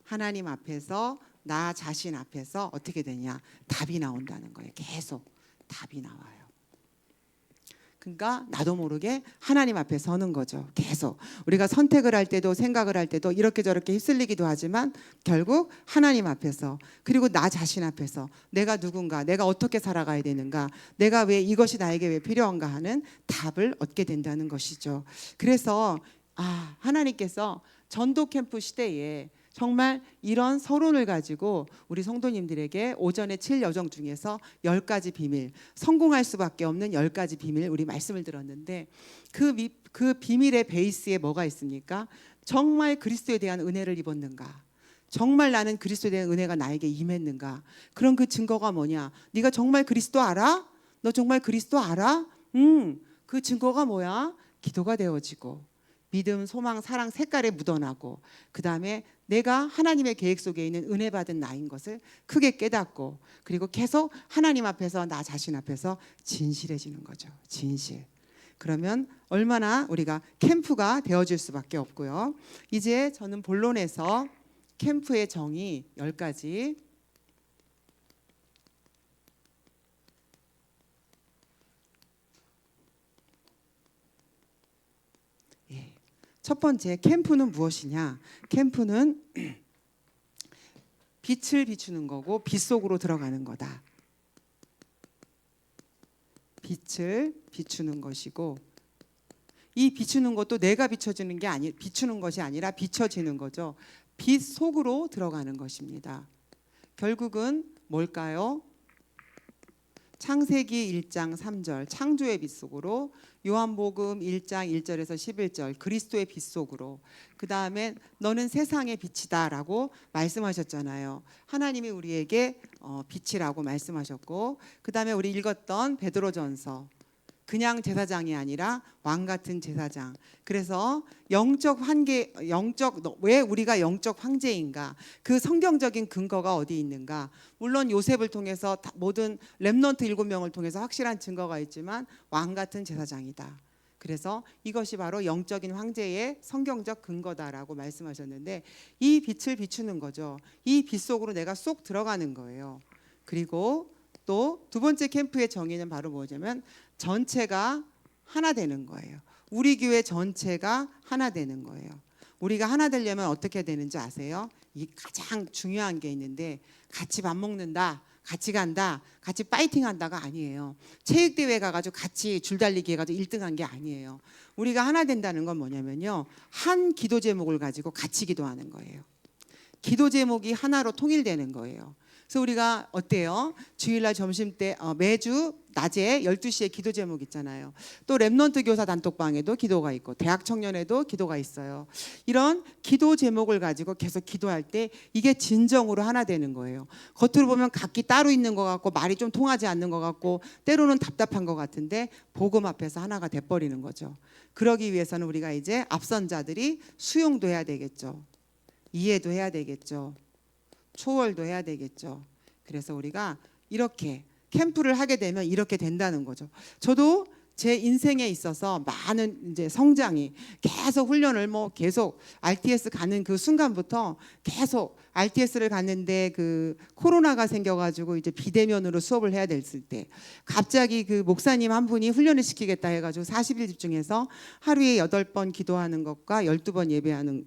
하나님 앞에서 나 자신 앞에서 어떻게 되냐? 답이 나온다는 거예요. 계속 답이 나와요. 그러니까 나도 모르게 하나님 앞에 서는 거죠. 계속 우리가 선택을 할 때도 생각을 할 때도 이렇게 저렇게 휩쓸리기도 하지만 결국 하나님 앞에서 그리고 나 자신 앞에서 내가 누군가, 내가 어떻게 살아가야 되는가, 내가 왜 이것이 나에게 왜 필요한가 하는 답을 얻게 된다는 것이죠. 그래서 하나님께서 전도 캠프 시대에 정말 이런 서론을 가지고 우리 성도님들에게 오전에 7여정 중에서 10가지 비밀, 성공할 수밖에 없는 10가지 비밀 우리 말씀을 들었는데 그 비밀의 베이스에 뭐가 있습니까? 정말 그리스도에 대한 은혜를 입었는가? 정말 나는 그리스도에 대한 은혜가 나에게 임했는가? 그런 그 증거가 뭐냐? 네가 정말 그리스도 알아? 너 정말 그리스도 알아? 그 증거가 뭐야? 기도가 되어지고 믿음, 소망, 사랑 색깔에 묻어나고 그 다음에 내가 하나님의 계획 속에 있는 은혜 받은 나인 것을 크게 깨닫고 그리고 계속 하나님 앞에서 나 자신 앞에서 진실해지는 거죠. 진실. 그러면 얼마나 우리가 캠프가 되어질 수밖에 없고요. 이제 저는 본론에서 캠프의 정의 10가지 첫 번째, 캠프는 무엇이냐? 캠프는 빛을 비추는 거고 빛 속으로 들어가는 거다. 빛을 비추는 것이고 이 비추는 것도 내가 비춰지는 게 비추는 것이 아니라 비춰지는 거죠. 빛 속으로 들어가는 것입니다. 결국은 뭘까요? 창세기 1장 3절 창조의 빛 속으로, 요한복음 1장 1절에서 11절 그리스도의 빛 속으로, 그 다음에 너는 세상의 빛이다 라고 말씀하셨잖아요. 하나님이 우리에게 빛이라고 말씀하셨고, 그 다음에 우리 읽었던 베드로전서 그냥 제사장이 아니라 왕 같은 제사장. 그래서 왜 우리가 영적 황제인가? 그 성경적인 근거가 어디 있는가? 물론 요셉을 통해서 모든 렘넌트 7명을 통해서 확실한 증거가 있지만 왕 같은 제사장이다. 그래서 이것이 바로 영적인 황제의 성경적 근거다라고 말씀하셨는데 이 빛을 비추는 거죠. 이 빛 속으로 내가 쏙 들어가는 거예요. 그리고 또 두 번째 캠프의 정의는 바로 뭐냐면 전체가 하나 되는 거예요. 우리 교회 전체가 하나 되는 거예요. 우리가 하나 되려면 어떻게 되는지 아세요? 이 가장 중요한 게 있는데 같이 밥 먹는다, 같이 간다, 같이 파이팅 한다가 아니에요. 체육대회 가가지고 같이 줄달리기 해가지고 1등한 게 아니에요. 우리가 하나 된다는 건 뭐냐면요, 한 기도 제목을 가지고 같이 기도하는 거예요. 기도 제목이 하나로 통일되는 거예요. 그래서 우리가 어때요? 주일날 점심때 매주 낮에 12시에 기도 제목 있잖아요. 또 렘넌트 교사 단톡방에도 기도가 있고 대학 청년에도 기도가 있어요. 이런 기도 제목을 가지고 계속 기도할 때 이게 진정으로 하나 되는 거예요. 겉으로 보면 각기 따로 있는 것 같고 말이 좀 통하지 않는 것 같고 때로는 답답한 것 같은데 복음 앞에서 하나가 돼버리는 거죠. 그러기 위해서는 우리가 이제 앞선 자들이 수용도 해야 되겠죠. 이해도 해야 되겠죠. 초월도 해야 되겠죠. 그래서 우리가 이렇게 캠프를 하게 되면 이렇게 된다는 거죠. 저도 제 인생에 있어서 많은 이제 성장이 계속 훈련을 계속 RTS 가는 그 순간부터 계속 RTS를 갔는데 그 코로나가 생겨가지고 이제 비대면으로 수업을 해야 됐을 때 갑자기 그 목사님 한 분이 훈련을 시키겠다 해가지고 40일 집중해서 하루에 8번 기도하는 것과 12번 예배하는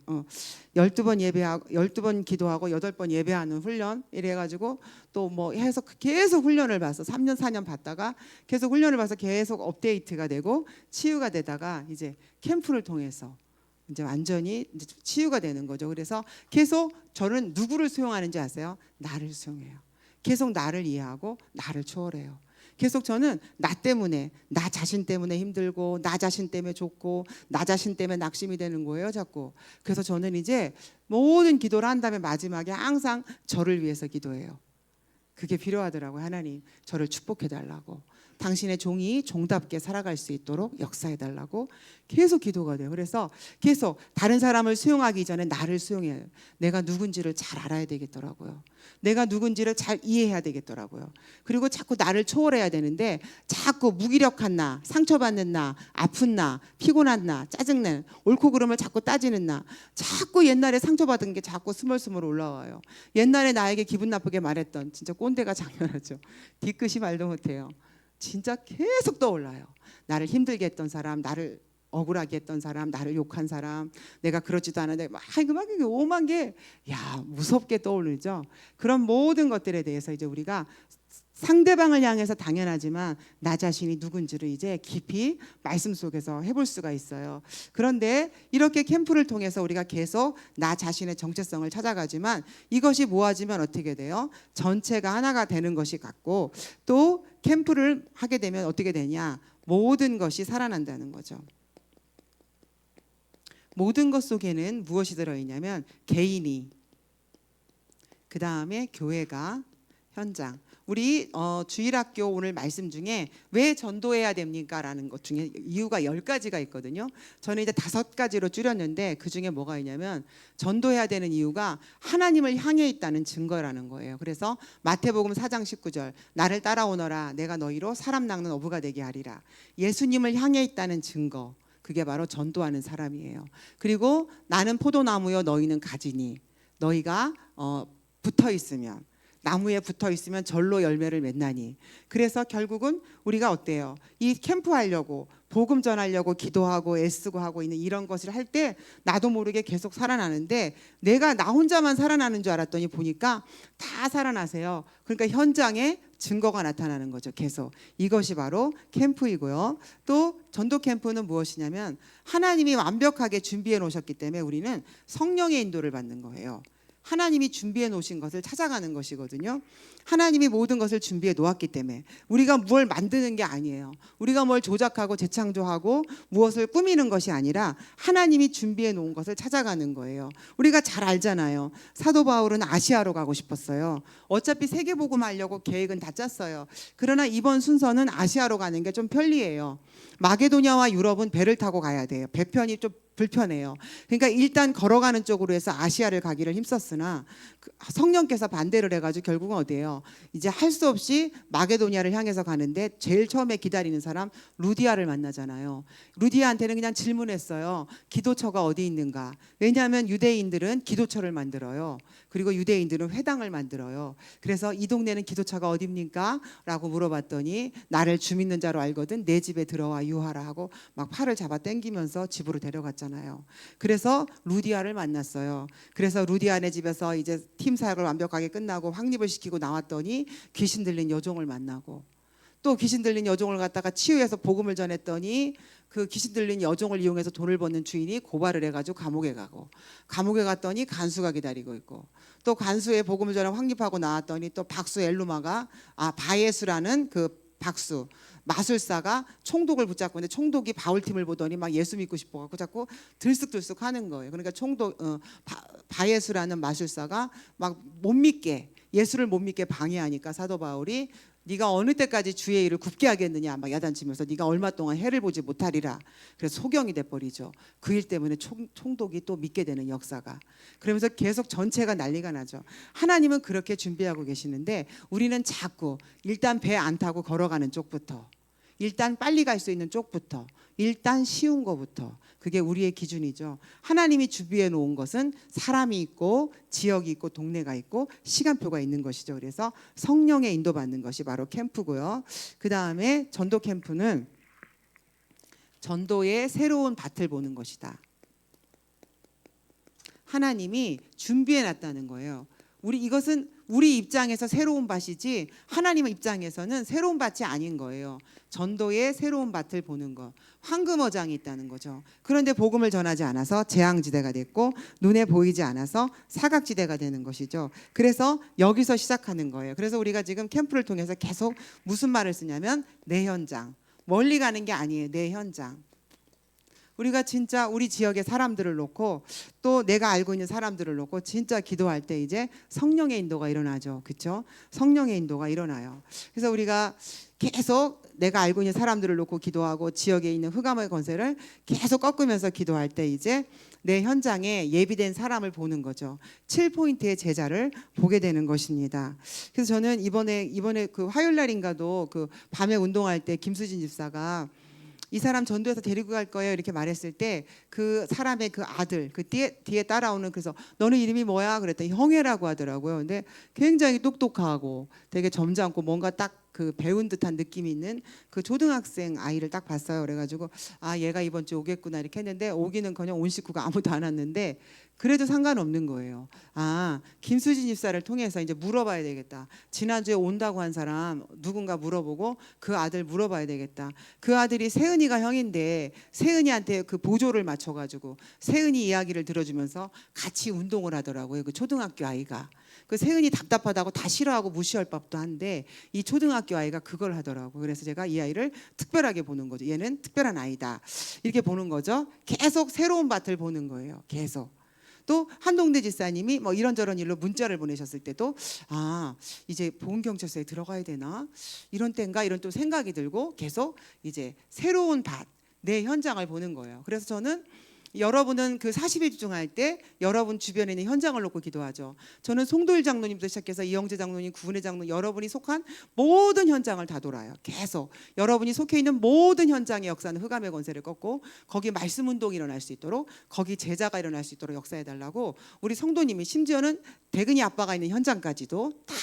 12번 기도하고 8번 예배하는 훈련 이래가지고 또 뭐 해서 계속 훈련을 봐서 3년 4년 받다가 계속 훈련을 봐서 계속 업데이트가 되고 치유가 되다가 이제 캠프를 통해서 이제 완전히 이제 치유가 되는 거죠. 그래서 계속 저는 누구를 수용하는지 아세요? 나를 수용해요. 계속 나를 이해하고 나를 초월해요. 계속 저는 나 때문에, 나 자신 때문에 힘들고, 나 자신 때문에 좋고, 나 자신 때문에 낙심이 되는 거예요, 자꾸. 그래서 저는 이제 모든 기도를 한 다음에 마지막에 항상 저를 위해서 기도해요. 그게 필요하더라고요. 하나님, 저를 축복해 달라고. 당신의 종이 종답게 살아갈 수 있도록 역사해 달라고 계속 기도가 돼요. 그래서 계속 다른 사람을 수용하기 전에 나를 수용해요. 내가 누군지를 잘 알아야 되겠더라고요. 내가 누군지를 잘 이해해야 되겠더라고요. 그리고 자꾸 나를 초월해야 되는데 자꾸 무기력한 나, 상처받는 나, 아픈 나, 피곤한 나, 짜증낸, 옳고 그름을 자꾸 따지는 나, 자꾸 옛날에 상처받은 게 자꾸 스멀스멀 올라와요. 옛날에 나에게 기분 나쁘게 말했던 진짜 꼰대가 장난하죠. 뒤끝이 말도 못해요. 진짜 계속 떠올라요. 나를 힘들게 했던 사람, 나를 억울하게 했던 사람, 나를 욕한 사람, 내가 그러지도 않은데 막 이게 오만 게 무섭게 떠오르죠. 그런 모든 것들에 대해서 이제 우리가 상대방을 향해서 당연하지만 나 자신이 누군지를 이제 깊이 말씀 속에서 해볼 수가 있어요. 그런데 이렇게 캠프를 통해서 우리가 계속 나 자신의 정체성을 찾아가지만 이것이 모아지면 어떻게 돼요? 전체가 하나가 되는 것이 같고, 또 캠프를 하게 되면 어떻게 되냐? 모든 것이 살아난다는 거죠. 모든 것 속에는 무엇이 들어있냐면 개인이, 그 다음에 교회가, 현장. 우리 주일학교 오늘 말씀 중에 왜 전도해야 됩니까? 라는 것 중에 이유가 10가지가 있거든요. 저는 이제 5가지로 줄였는데 그 중에 뭐가 있냐면 전도해야 되는 이유가 하나님을 향해 있다는 증거라는 거예요. 그래서 마태복음 4장 19절 나를 따라오너라 내가 너희로 사람 낚는 어부가 되게 하리라. 예수님을 향해 있다는 증거, 그게 바로 전도하는 사람이에요. 그리고 나는 포도나무요 너희는 가지니, 너희가 붙어 있으면, 나무에 붙어 있으면 절로 열매를 맺나니. 그래서 결국은 우리가 어때요? 이 캠프 하려고, 복음 전하려고 기도하고 애쓰고 하고 있는 이런 것을 할 때 나도 모르게 계속 살아나는데, 내가 나 혼자만 살아나는 줄 알았더니 보니까 다 살아나세요. 그러니까 현장에 증거가 나타나는 거죠. 계속. 이것이 바로 캠프이고요. 또 전도 캠프는 무엇이냐면 하나님이 완벽하게 준비해 놓으셨기 때문에 우리는 성령의 인도를 받는 거예요. 하나님이 준비해 놓으신 것을 찾아가는 것이거든요. 하나님이 모든 것을 준비해 놓았기 때문에 우리가 뭘 만드는 게 아니에요. 우리가 뭘 조작하고 재창조하고 무엇을 꾸미는 것이 아니라 하나님이 준비해 놓은 것을 찾아가는 거예요. 우리가 잘 알잖아요. 사도 바울은 아시아로 가고 싶었어요. 어차피 세계복음 하려고 계획은 다 짰어요. 그러나 이번 순서는 아시아로 가는 게 좀 편리해요. 마게도냐와 유럽은 배를 타고 가야 돼요. 배편이 좀 불편해요. 그러니까 일단 걸어가는 쪽으로 해서 아시아를 가기를 힘썼으나 성령께서 반대를 해가지고 결국은 어디예요? 이제 할 수 없이 마게도냐를 향해서 가는데 제일 처음에 기다리는 사람 루디아를 만나잖아요. 루디아한테는 그냥 질문했어요. 기도처가 어디 있는가? 왜냐하면 유대인들은 기도처를 만들어요. 그리고 유대인들은 회당을 만들어요. 그래서 이 동네는 기도처가 어딥니까? 라고 물어봤더니 나를 주 믿는 자로 알거든 내 집에 들어와 유하라 하고 막 팔을 잡아 당기면서 집으로 데려갔잖아요. 그래서 루디아를 만났어요. 그래서 루디아네 집에서 이제 팀 사역을 완벽하게 끝나고 확립을 시키고 나왔더니 귀신 들린 여종을 만나고, 또 귀신 들린 여종을 갖다가 치유해서 복음을 전했더니 그 귀신 들린 여종을 이용해서 돈을 버는 주인이 고발을 해가지고 감옥에 가고, 감옥에 갔더니 간수가 기다리고 있고, 또 간수의 복음을 전해 확립하고 나왔더니 또 박수 엘루마가 바예수라는 그 박수 마술사가 총독을 붙잡고 있는데 총독이 바울팀을 보더니 막 예수 믿고 싶어갖고 자꾸 들쑥들쑥 하는 거예요. 그러니까 바예수라는 마술사가 막 못 믿게, 예수를 못 믿게 방해하니까 사도 바울이 네가 어느 때까지 주의 일을 굽게 하겠느냐 막 야단치면서 네가 얼마 동안 해를 보지 못하리라. 그래서 소경이 돼버리죠. 그 일 때문에 총독이 또 믿게 되는 역사가. 그러면서 계속 전체가 난리가 나죠. 하나님은 그렇게 준비하고 계시는데 우리는 자꾸 일단 배 안 타고 걸어가는 쪽부터, 일단 빨리 갈 수 있는 쪽부터, 일단 쉬운 거부터, 그게 우리의 기준이죠. 하나님이 준비해 놓은 것은 사람이 있고 지역이 있고 동네가 있고 시간표가 있는 것이죠. 그래서 성령의 인도받는 것이 바로 캠프고요. 그 다음에 전도 캠프는 전도의 새로운 밭을 보는 것이다. 하나님이 준비해 놨다는 거예요. 이것은 우리 입장에서 새로운 밭이지 하나님의 입장에서는 새로운 밭이 아닌 거예요. 전도의 새로운 밭을 보는 것. 황금어장이 있다는 거죠. 그런데 복음을 전하지 않아서 재앙지대가 됐고 눈에 보이지 않아서 사각지대가 되는 것이죠. 그래서 여기서 시작하는 거예요. 그래서 우리가 지금 캠프를 통해서 계속 무슨 말을 쓰냐면 내 현장. 멀리 가는 게 아니에요. 내 현장. 우리가 진짜 우리 지역의 사람들을 놓고 또 내가 알고 있는 사람들을 놓고 진짜 기도할 때 이제 성령의 인도가 일어나죠. 그렇죠? 성령의 인도가 일어나요. 그래서 우리가 계속 내가 알고 있는 사람들을 놓고 기도하고 지역에 있는 흑암의 권세를 계속 꺾으면서 기도할 때 이제 내 현장에 예비된 사람을 보는 거죠. 7포인트의 제자를 보게 되는 것입니다. 그래서 저는 이번에 그 화요일 날인가도 그 밤에 운동할 때 김수진 집사가 이 사람 전도해서 데리고 갈 거예요 이렇게 말했을 때 그 사람의 그 아들 그 뒤에 따라오는 그래서 너는 이름이 뭐야 그랬더니 형애라고 하더라고요. 근데 굉장히 똑똑하고 되게 점잖고 뭔가 딱 그 배운 듯한 느낌이 있는 그 초등학생 아이를 딱 봤어요. 그래가지고 아 얘가 이번 주 오겠구나 이렇게 했는데 오기는커녕 온 식구가 아무도 안 왔는데 그래도 상관없는 거예요. 아 김수진 집사를 통해서 이제 물어봐야 되겠다. 지난주에 온다고 한 사람 누군가 물어보고 그 아들 물어봐야 되겠다. 그 아들이 세은이가 형인데 세은이한테 그 보조를 맞춰가지고 세은이 이야기를 들어주면서 같이 운동을 하더라고요. 그 초등학교 아이가. 그 세은이 답답하다고 다 싫어하고 무시할 법도 한데 이 초등학교 아이가 그걸 하더라고요. 그래서 제가 이 아이를 특별하게 보는 거죠. 얘는 특별한 아이다. 이렇게 보는 거죠. 계속 새로운 밭을 보는 거예요. 계속. 또 한동대 집사님이 뭐 이런저런 일로 문자를 보내셨을 때도 아 이제 보훈경찰서에 들어가야 되나 이런 때인가 이런 또 생각이 들고 계속 이제 새로운 밭 내 현장을 보는 거예요. 그래서 저는 여러분은 그 40일 집중할 때 여러분 주변에 있는 현장을 놓고 기도하죠. 저는 송도일 장로님부터 시작해서 이영재 장로님, 구은혜 장로님 여러분이 속한 모든 현장을 다 돌아요. 계속 여러분이 속해 있는 모든 현장의 역사는 흑암의 권세를 꺾고 거기 말씀 운동이 일어날 수 있도록 거기 제자가 일어날 수 있도록 역사해달라고 우리 성도님이 심지어는 대근이 아빠가 있는 현장까지도 다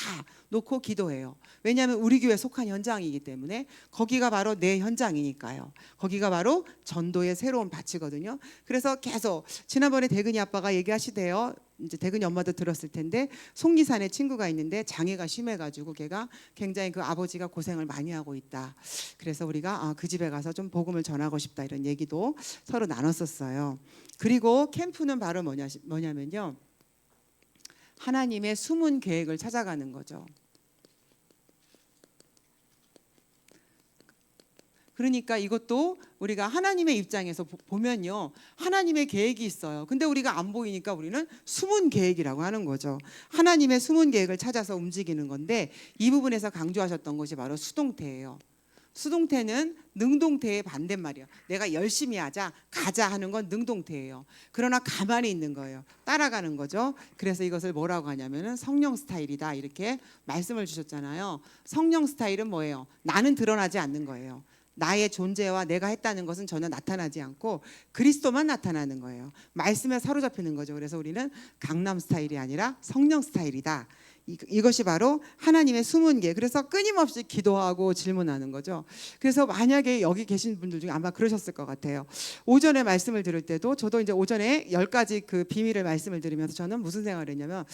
놓고 기도해요. 왜냐하면 우리 교회 속한 현장이기 때문에 거기가 바로 내 현장이니까요. 거기가 바로 전도의 새로운 밭이거든요. 그래서 계속 지난번에 대근이 아빠가 얘기하시대요. 이제 대근이 엄마도 들었을 텐데 송리산에 친구가 있는데 장애가 심해가지고 걔가 굉장히 그 아버지가 고생을 많이 하고 있다. 그래서 우리가 그 집에 가서 좀 복음을 전하고 싶다 이런 얘기도 서로 나눴었어요. 그리고 캠프는 바로 뭐냐면요. 하나님의 숨은 계획을 찾아가는 거죠. 그러니까 이것도 우리가 하나님의 입장에서 보면요. 하나님의 계획이 있어요. 근데 우리가 안 보이니까 우리는 숨은 계획이라고 하는 거죠. 하나님의 숨은 계획을 찾아서 움직이는 건데 이 부분에서 강조하셨던 것이 바로 수동태예요. 수동태는 능동태의 반대말이에요. 내가 열심히 하자, 가자 하는 건 능동태예요. 그러나 가만히 있는 거예요. 따라가는 거죠. 그래서 이것을 뭐라고 하냐면은 성령 스타일이다 이렇게 말씀을 주셨잖아요. 성령 스타일은 뭐예요? 나는 드러나지 않는 거예요. 나의 존재와 내가 했다는 것은 전혀 나타나지 않고 그리스도만 나타나는 거예요. 말씀에 사로잡히는 거죠. 그래서 우리는 강남 스타일이 아니라 성령 스타일이다. 이것이 바로 하나님의 숨은 계. 그래서 끊임없이 기도하고 질문하는 거죠. 그래서 만약에 여기 계신 분들 중에 아마 그러셨을 것 같아요. 오전에 말씀을 들을 때도 저도 이제 오전에 10가지 그 비밀을 말씀을 들으면서 저는 무슨 생각을 했냐면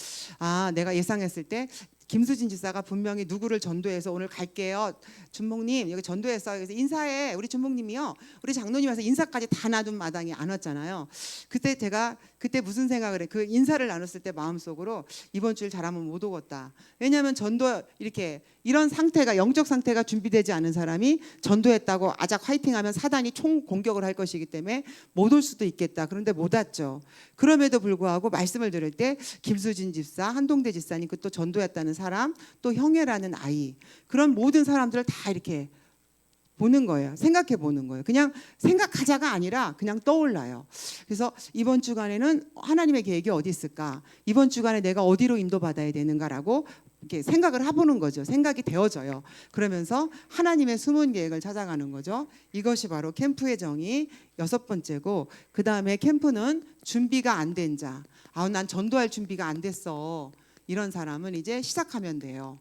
내가 예상했을 때 김수진 집사가 분명히 누구를 전도해서 오늘 갈게요. 준목님 여기 전도했어요. 그래서 인사해. 우리 준목님이요. 우리 장로님 와서 인사까지 다 놔둔 마당에 안 왔잖아요. 그때 제가 무슨 생각을 해. 그 인사를 나눴을 때 마음속으로 이번 주일 잘하면 못 오겠다. 왜냐하면 전도 이렇게 이런 상태가 영적 상태가 준비되지 않은 사람이 전도했다고 아작 화이팅하면 사단이 총 공격을 할 것이기 때문에 못 올 수도 있겠다. 그런데 못 왔죠. 그럼에도 불구하고 말씀을 들을 때 김수진 집사, 한동대 집사님 그 또 전도했다는 사람, 또 형애라는 아이 그런 모든 사람들을 다 이렇게 보는 거예요. 생각해 보는 거예요. 그냥 생각하자가 아니라 그냥 떠올라요. 그래서 이번 주간에는 하나님의 계획이 어디 있을까? 이번 주간에 내가 어디로 인도받아야 되는가라고 이렇게 생각을 해보는 거죠. 생각이 되어져요. 그러면서 하나님의 숨은 계획을 찾아가는 거죠. 이것이 바로 캠프의 정의 6번째고 그 다음에 캠프는 준비가 안 된 자. 난 전도할 준비가 안 됐어. 이런 사람은 이제 시작하면 돼요.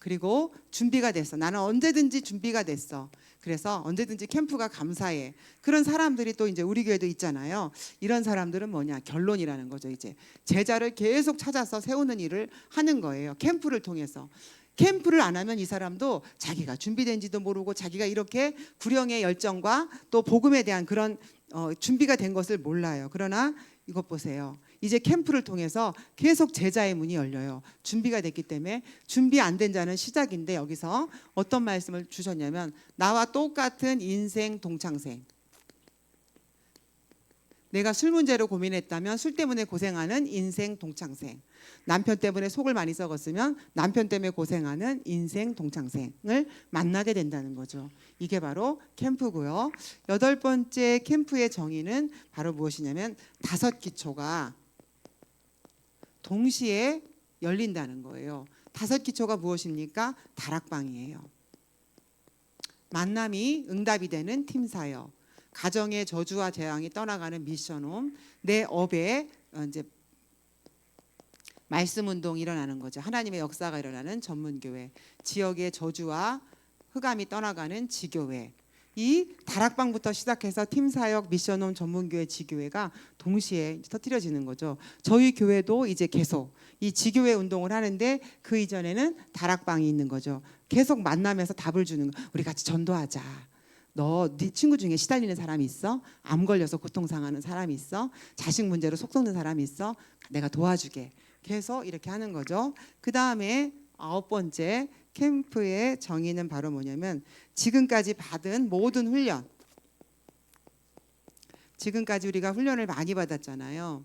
그리고 준비가 됐어. 나는 언제든지 준비가 됐어. 그래서 언제든지 캠프가 감사해. 그런 사람들이 또 이제 우리 교회도 있잖아요. 이런 사람들은 뭐냐? 결론이라는 거죠. 이제 제자를 계속 찾아서 세우는 일을 하는 거예요. 캠프를 통해서. 캠프를 안 하면 이 사람도 자기가 준비된지도 모르고 자기가 이렇게 구령의 열정과 또 복음에 대한 그런 준비가 된 것을 몰라요. 그러나 이것 보세요. 이제 캠프를 통해서 계속 제자의 문이 열려요. 준비가 됐기 때문에. 준비 안 된 자는 시작인데 여기서 어떤 말씀을 주셨냐면 나와 똑같은 인생 동창생. 내가 술 문제로 고민했다면 술 때문에 고생하는 인생 동창생. 남편 때문에 속을 많이 썩었으면 남편 때문에 고생하는 인생 동창생을 만나게 된다는 거죠. 이게 바로 캠프고요. 8번째 캠프의 정의는 바로 무엇이냐면 5기초가 동시에 열린다는 거예요. 5기초가 무엇입니까? 다락방이에요. 만남이 응답이 되는 팀사역, 가정의 저주와 재앙이 떠나가는 미션홈, 내 업에 이제 말씀 운동이 일어나는 거죠. 하나님의 역사가 일어나는 전문교회, 지역의 저주와 흑암이 떠나가는 지교회. 이 다락방부터 시작해서 팀사역, 미션홈, 전문교회, 지교회가 동시에 터뜨려지는 거죠. 저희 교회도 이제 계속 이 지교회 운동을 하는데 그 이전에는 다락방이 있는 거죠. 계속 만나면서 답을 주는 거. 우리 같이 전도하자. 네 친구 중에 시달리는 사람이 있어? 암 걸려서 고통상하는 사람이 있어? 자식 문제로 속 썩는 사람이 있어? 내가 도와주게. 계속 이렇게 하는 거죠. 그 다음에 9번째 캠프의 정의는 바로 뭐냐면 지금까지 받은 모든 훈련. 지금까지 우리가 훈련을 많이 받았잖아요.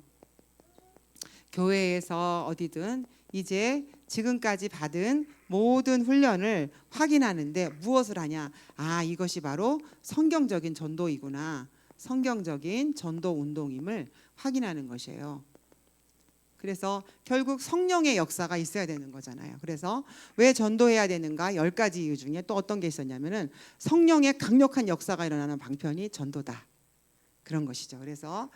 교회에서 어디든 이제 지금까지 받은 모든 훈련을 확인하는데 무엇을 하냐? 아, 이것이 바로 성경적인 전도이구나. 성경적인 전도 운동임을 확인하는 것이에요. 그래서 결국 성령의 역사가 있어야 되는 거잖아요. 그래서 왜 전도해야 되는가? 10가지 이유 중에 또 어떤 게 있었냐면은 성령의 강력한 역사가 일어나는 방편이 전도다. 그런 것이죠. 그래서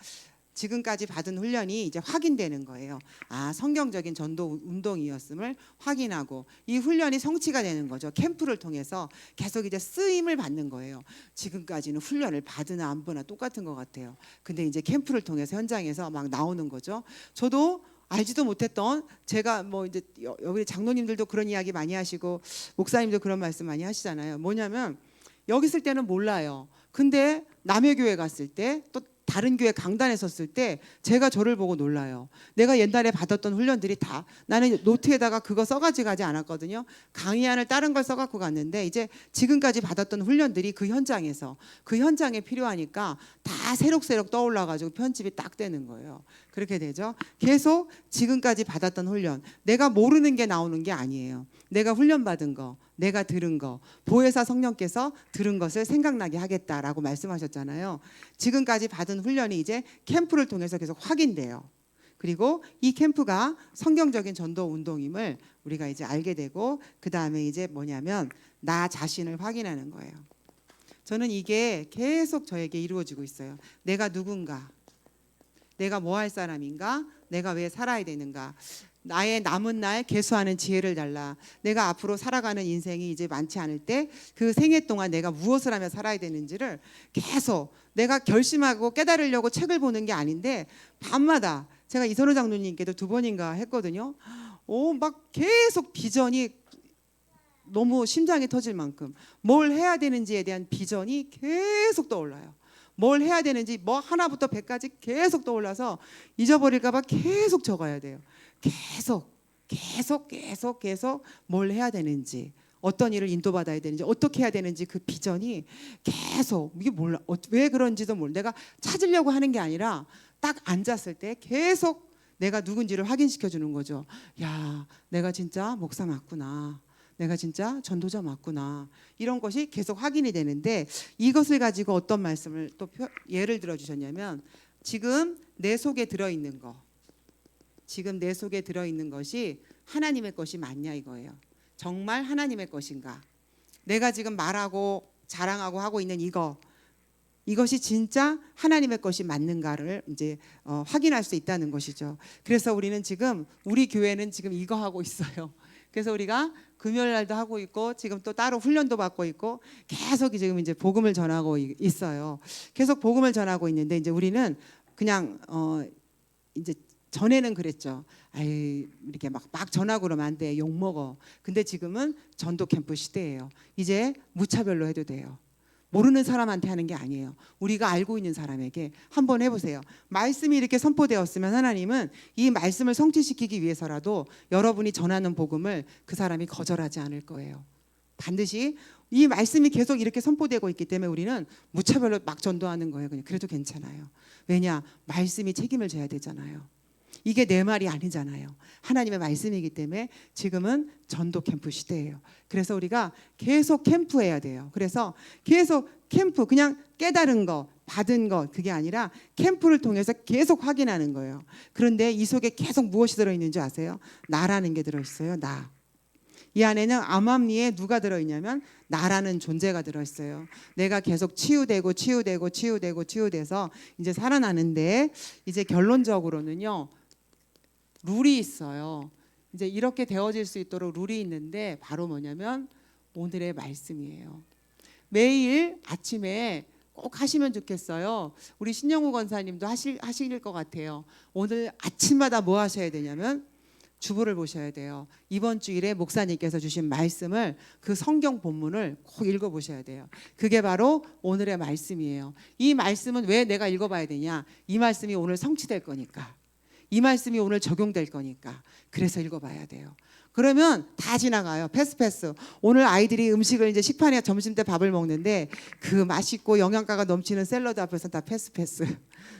지금까지 받은 훈련이 이제 확인되는 거예요. 아, 성경적인 전도 운동이었음을 확인하고 이 훈련이 성취가 되는 거죠. 캠프를 통해서 계속 이제 쓰임을 받는 거예요. 지금까지는 훈련을 받으나 안 받으나 똑같은 것 같아요. 근데 이제 캠프를 통해서 현장에서 막 나오는 거죠. 저도 알지도 못했던, 제가 뭐 이제 여기 장로님들도 그런 이야기 많이 하시고 목사님도 그런 말씀 많이 하시잖아요. 뭐냐면 여기 있을 때는 몰라요. 근데 남의 교회 갔을 때 또 다른 교회 강단에 섰을 때 제가 저를 보고 놀라요. 내가 옛날에 받았던 훈련들이 다 나는 노트에다가 그거 써가지고 가지 않았거든요. 강의안을 다른 걸 써갖고 갔는데 이제 지금까지 받았던 훈련들이 그 현장에서 그 현장에 필요하니까 다 새록새록 떠올라가지고 편집이 딱 되는 거예요. 그렇게 되죠. 계속 지금까지 받았던 훈련, 내가 모르는 게 나오는 게 아니에요. 내가 훈련받은 거, 내가 들은 거, 보혜사 성령께서 들은 것을 생각나게 하겠다라고 말씀하셨잖아요. 지금까지 받은 훈련이 이제 캠프를 통해서 계속 확인돼요. 그리고 이 캠프가 성경적인 전도 운동임을 우리가 이제 알게 되고, 그 다음에 이제 뭐냐면 나 자신을 확인하는 거예요. 저는 이게 계속 저에게 이루어지고 있어요. 내가 누군가, 내가 뭐 할 사람인가, 내가 왜 살아야 되는가, 나의 남은 날 계수하는 지혜를 달라. 내가 앞으로 살아가는 인생이 이제 많지 않을 때 그 생애 동안 내가 무엇을 하며 살아야 되는지를 계속 내가 결심하고 깨달으려고 책을 보는 게 아닌데 밤마다 제가 이선호 장로님께도 2번인가 했거든요. 막 계속 비전이 너무 심장이 터질 만큼 뭘 해야 되는지에 대한 비전이 계속 떠올라요. 뭘 해야 되는지 뭐 하나부터 100까지 계속 떠올라서 잊어버릴까 봐 계속 적어야 돼요. 계속 뭘 해야 되는지, 어떤 일을 인도받아야 되는지, 어떻게 해야 되는지 그 비전이 계속, 이게 몰라, 왜 그런지도 몰라. 내가 찾으려고 하는 게 아니라 딱 앉았을 때 계속 내가 누군지를 확인시켜 주는 거죠. 야, 내가 진짜 목사 맞구나, 내가 진짜 전도자 맞구나, 이런 것이 계속 확인이 되는데, 이것을 가지고 어떤 말씀을 또 예를 들어 주셨냐면, 지금 내 속에 들어있는 거, 지금 내 속에 들어있는 것이 하나님의 것이 맞냐 이거예요. 정말 하나님의 것인가? 내가 지금 말하고 자랑하고 하고 있는 이것이 진짜 하나님의 것이 맞는가를 이제 확인할 수 있다는 것이죠. 그래서 우리는 지금, 우리 교회는 지금 이거 하고 있어요. 그래서 우리가 금요일 날도 하고 있고 지금 또 따로 훈련도 받고 있고 계속 지금 이제 복음을 전하고 있어요. 계속 복음을 전하고 있는데 이제 우리는 그냥 이제 전에는 그랬죠. 아이 이렇게 막 전하고 그러면 안 돼. 욕 먹어. 근데 지금은 전도 캠프 시대예요. 이제 무차별로 해도 돼요. 모르는 사람한테 하는 게 아니에요. 우리가 알고 있는 사람에게 한번 해보세요. 말씀이 이렇게 선포되었으면 하나님은 이 말씀을 성취시키기 위해서라도 여러분이 전하는 복음을 그 사람이 거절하지 않을 거예요. 반드시 이 말씀이 계속 이렇게 선포되고 있기 때문에 우리는 무차별로 막 전도하는 거예요. 그냥 그래도 괜찮아요. 왜냐? 말씀이 책임을 져야 되잖아요. 이게 내 말이 아니잖아요. 하나님의 말씀이기 때문에 지금은 전도 캠프 시대예요. 그래서 우리가 계속 캠프해야 돼요. 그래서 계속 캠프, 그냥 깨달은 거, 받은 거 그게 아니라 캠프를 통해서 계속 확인하는 거예요. 그런데 이 속에 계속 무엇이 들어있는지 아세요? 나라는 게 들어있어요. 나. 이 안에는 암암리에 누가 들어있냐면 나라는 존재가 들어있어요. 내가 계속 치유되고 치유돼서 이제 살아나는데 이제 결론적으로는요. 룰이 있어요. 이제 이렇게 되어질 수 있도록 룰이 있는데 바로 뭐냐면 오늘의 말씀이에요. 매일 아침에 꼭 하시면 좋겠어요. 우리 신영우 권사님도 하실 것 같아요. 오늘 아침마다 뭐 하셔야 되냐면 주보를 보셔야 돼요. 이번 주일에 목사님께서 주신 말씀을 그 성경 본문을 꼭 읽어보셔야 돼요. 그게 바로 오늘의 말씀이에요. 이 말씀은 왜 내가 읽어봐야 되냐? 이 말씀이 오늘 성취될 거니까. 이 말씀이 오늘 적용될 거니까. 그래서 읽어봐야 돼요. 그러면 다 지나가요. 패스. 오늘 아이들이 음식을 이제 식판에 점심 때 밥을 먹는데 그 맛있고 영양가가 넘치는 샐러드 앞에서 다 패스.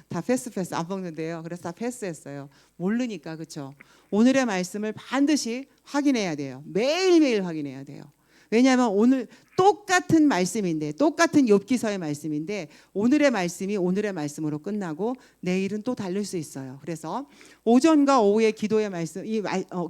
다 패스 안 먹는데요. 그래서 다 패스했어요. 모르니까. 그렇죠? 오늘의 말씀을 반드시 확인해야 돼요. 매일매일 확인해야 돼요. 왜냐하면 오늘 똑같은 말씀인데 똑같은 욥기서의 말씀인데 오늘의 말씀이 오늘의 말씀으로 끝나고 내일은 또 다를 수 있어요. 그래서 오전과 오후의 기도의 말씀,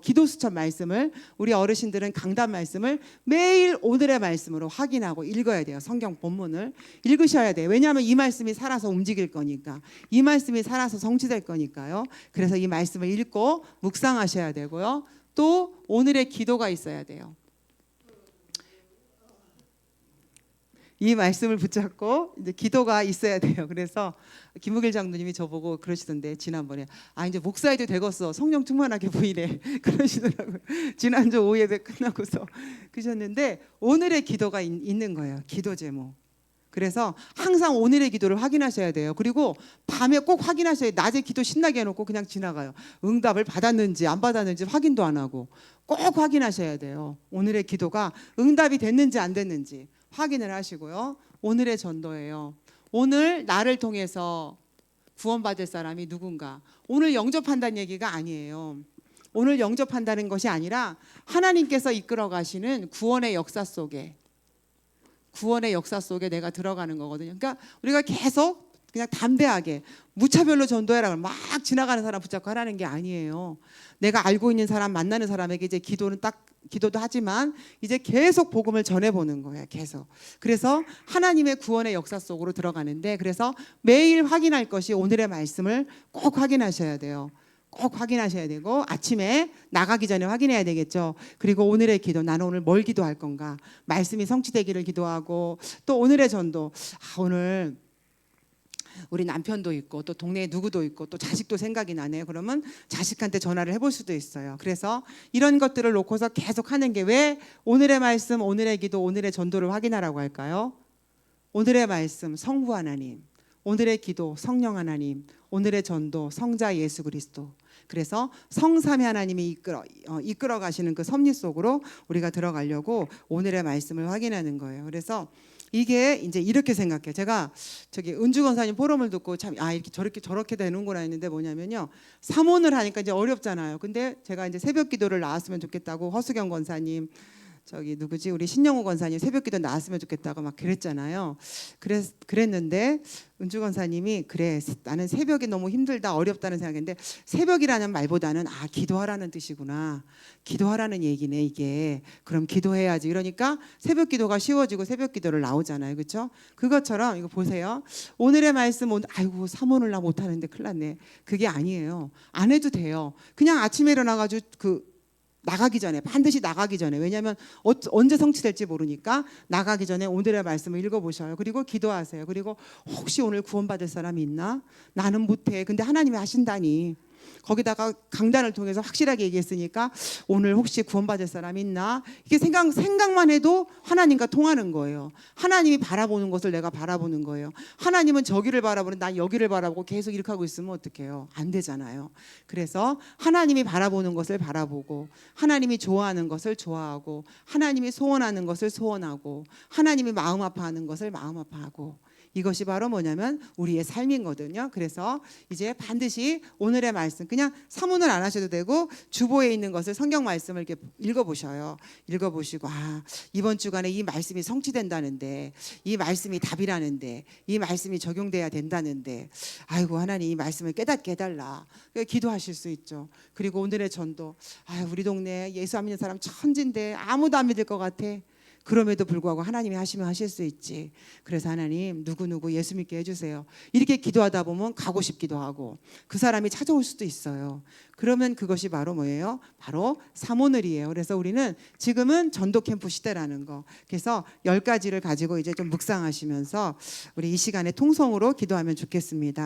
기도 수첩 말씀을 우리 어르신들은 강단 말씀을 매일 오늘의 말씀으로 확인하고 읽어야 돼요. 성경 본문을 읽으셔야 돼요. 왜냐하면 이 말씀이 살아서 움직일 거니까. 이 말씀이 살아서 성취될 거니까요. 그래서 이 말씀을 읽고 묵상하셔야 되고요. 또 오늘의 기도가 있어야 돼요. 이 말씀을 붙잡고 이제 기도가 있어야 돼요. 그래서 김우길 장로님이 저보고 그러시던데 지난번에 이제 목사해도 되겠어. 성령 충만하게 보이네. 그러시더라고요. 지난주 오후 예배 끝나고서 그러셨는데 오늘의 기도가 있는 거예요. 기도 제목. 그래서 항상 오늘의 기도를 확인하셔야 돼요. 그리고 밤에 꼭 확인하셔야 돼요. 낮에 기도 신나게 해놓고 그냥 지나가요. 응답을 받았는지 안 받았는지 확인도 안 하고 꼭 확인하셔야 돼요. 오늘의 기도가 응답이 됐는지 안 됐는지 확인을 하시고요. 오늘의 전도예요. 오늘 나를 통해서 구원받을 사람이 누군가. 오늘 영접한다는 얘기가 아니에요. 오늘 영접한다는 것이 아니라 하나님께서 이끌어 가시는 구원의 역사 속에 내가 들어가는 거거든요. 그러니까 우리가 계속 그냥 담대하게 무차별로 전도해라 그러면 막 지나가는 사람 붙잡고 하라는 게 아니에요. 내가 알고 있는 사람 만나는 사람에게 이제 기도도 하지만 이제 계속 복음을 전해보는 거예요. 계속. 그래서 하나님의 구원의 역사 속으로 들어가는데 그래서 매일 확인할 것이 오늘의 말씀을 꼭 확인하셔야 돼요. 꼭 확인하셔야 되고 아침에 나가기 전에 확인해야 되겠죠. 그리고 오늘의 기도, 나는 오늘 뭘 기도할 건가? 말씀이 성취되기를 기도하고 또 오늘의 전도, 오늘 우리 남편도 있고 또 동네에 누구도 있고 또 자식도 생각이 나네요. 그러면 자식한테 전화를 해볼 수도 있어요. 그래서 이런 것들을 놓고서 계속 하는 게 왜 오늘의 말씀, 오늘의 기도, 오늘의 전도를 확인하라고 할까요? 오늘의 말씀, 성부 하나님, 오늘의 기도, 성령 하나님, 오늘의 전도, 성자 예수 그리스도. 그래서 성삼위 하나님이 이끌어 가시는 그 섭리 속으로 우리가 들어가려고 오늘의 말씀을 확인하는 거예요. 그래서 이게 이제 이렇게 생각해요. 제가 저기 은주 권사님 포럼을 듣고 참 이렇게 저렇게 되는구나 했는데 뭐냐면요. 삼원을 하니까 이제 어렵잖아요. 근데 제가 이제 새벽 기도를 나왔으면 좋겠다고 허수경 권사님 저기 누구지 우리 신영우 권사님 새벽기도 나왔으면 좋겠다고 막 그랬잖아요. 그랬는데 은주 권사님이 그래 나는 새벽이 너무 힘들다 어렵다는 생각인데 새벽이라는 말보다는 기도하라는 뜻이구나. 기도하라는 얘기네 이게. 그럼 기도해야지. 이러니까 새벽기도가 쉬워지고 새벽기도를 나오잖아요. 그렇죠? 그것처럼 이거 보세요. 오늘의 말씀 아이고 삼원을 나 못하는데 큰일 났네. 그게 아니에요. 안 해도 돼요. 그냥 아침에 일어나가지고 나가기 전에, 반드시 나가기 전에, 왜냐하면 언제 성취될지 모르니까 나가기 전에 오늘의 말씀을 읽어보셔요. 그리고 기도하세요. 그리고 혹시 오늘 구원받을 사람이 있나? 나는 못해. 근데 하나님이 하신다니. 거기다가 강단을 통해서 확실하게 얘기했으니까 오늘 혹시 구원받을 사람이 있나? 이게 생각만 해도 하나님과 통하는 거예요. 하나님이 바라보는 것을 내가 바라보는 거예요. 하나님은 저기를 바라보는 난 여기를 바라보고 계속 이렇게 하고 있으면 어떡해요? 안 되잖아요. 그래서 하나님이 바라보는 것을 바라보고, 하나님이 좋아하는 것을 좋아하고, 하나님이 소원하는 것을 소원하고, 하나님이 마음 아파하는 것을 마음 아파하고, 이것이 바로 뭐냐면 우리의 삶이거든요. 그래서 이제 반드시 오늘의 말씀, 그냥 사문을 안 하셔도 되고 주보에 있는 것을, 성경 말씀을 이렇게 읽어보셔요. 읽어보시고, 이번 주간에 이 말씀이 성취된다는데, 이 말씀이 답이라는데, 이 말씀이 적용돼야 된다는데, 아이고 하나님 이 말씀을 깨닫게 해달라. 기도하실 수 있죠. 그리고 오늘의 전도, 우리 동네 예수 안 믿는 사람 천진데 아무도 안 믿을 것 같아. 그럼에도 불구하고 하나님이 하시면 하실 수 있지. 그래서 하나님 누구누구 예수 믿게 해주세요. 이렇게 기도하다 보면 가고 싶기도 하고 그 사람이 찾아올 수도 있어요. 그러면 그것이 바로 뭐예요? 바로 사모늘이에요. 그래서 우리는 지금은 전도 캠프 시대라는 거. 그래서 10가지를 가지고 이제 좀 묵상하시면서 우리 이 시간에 통성으로 기도하면 좋겠습니다.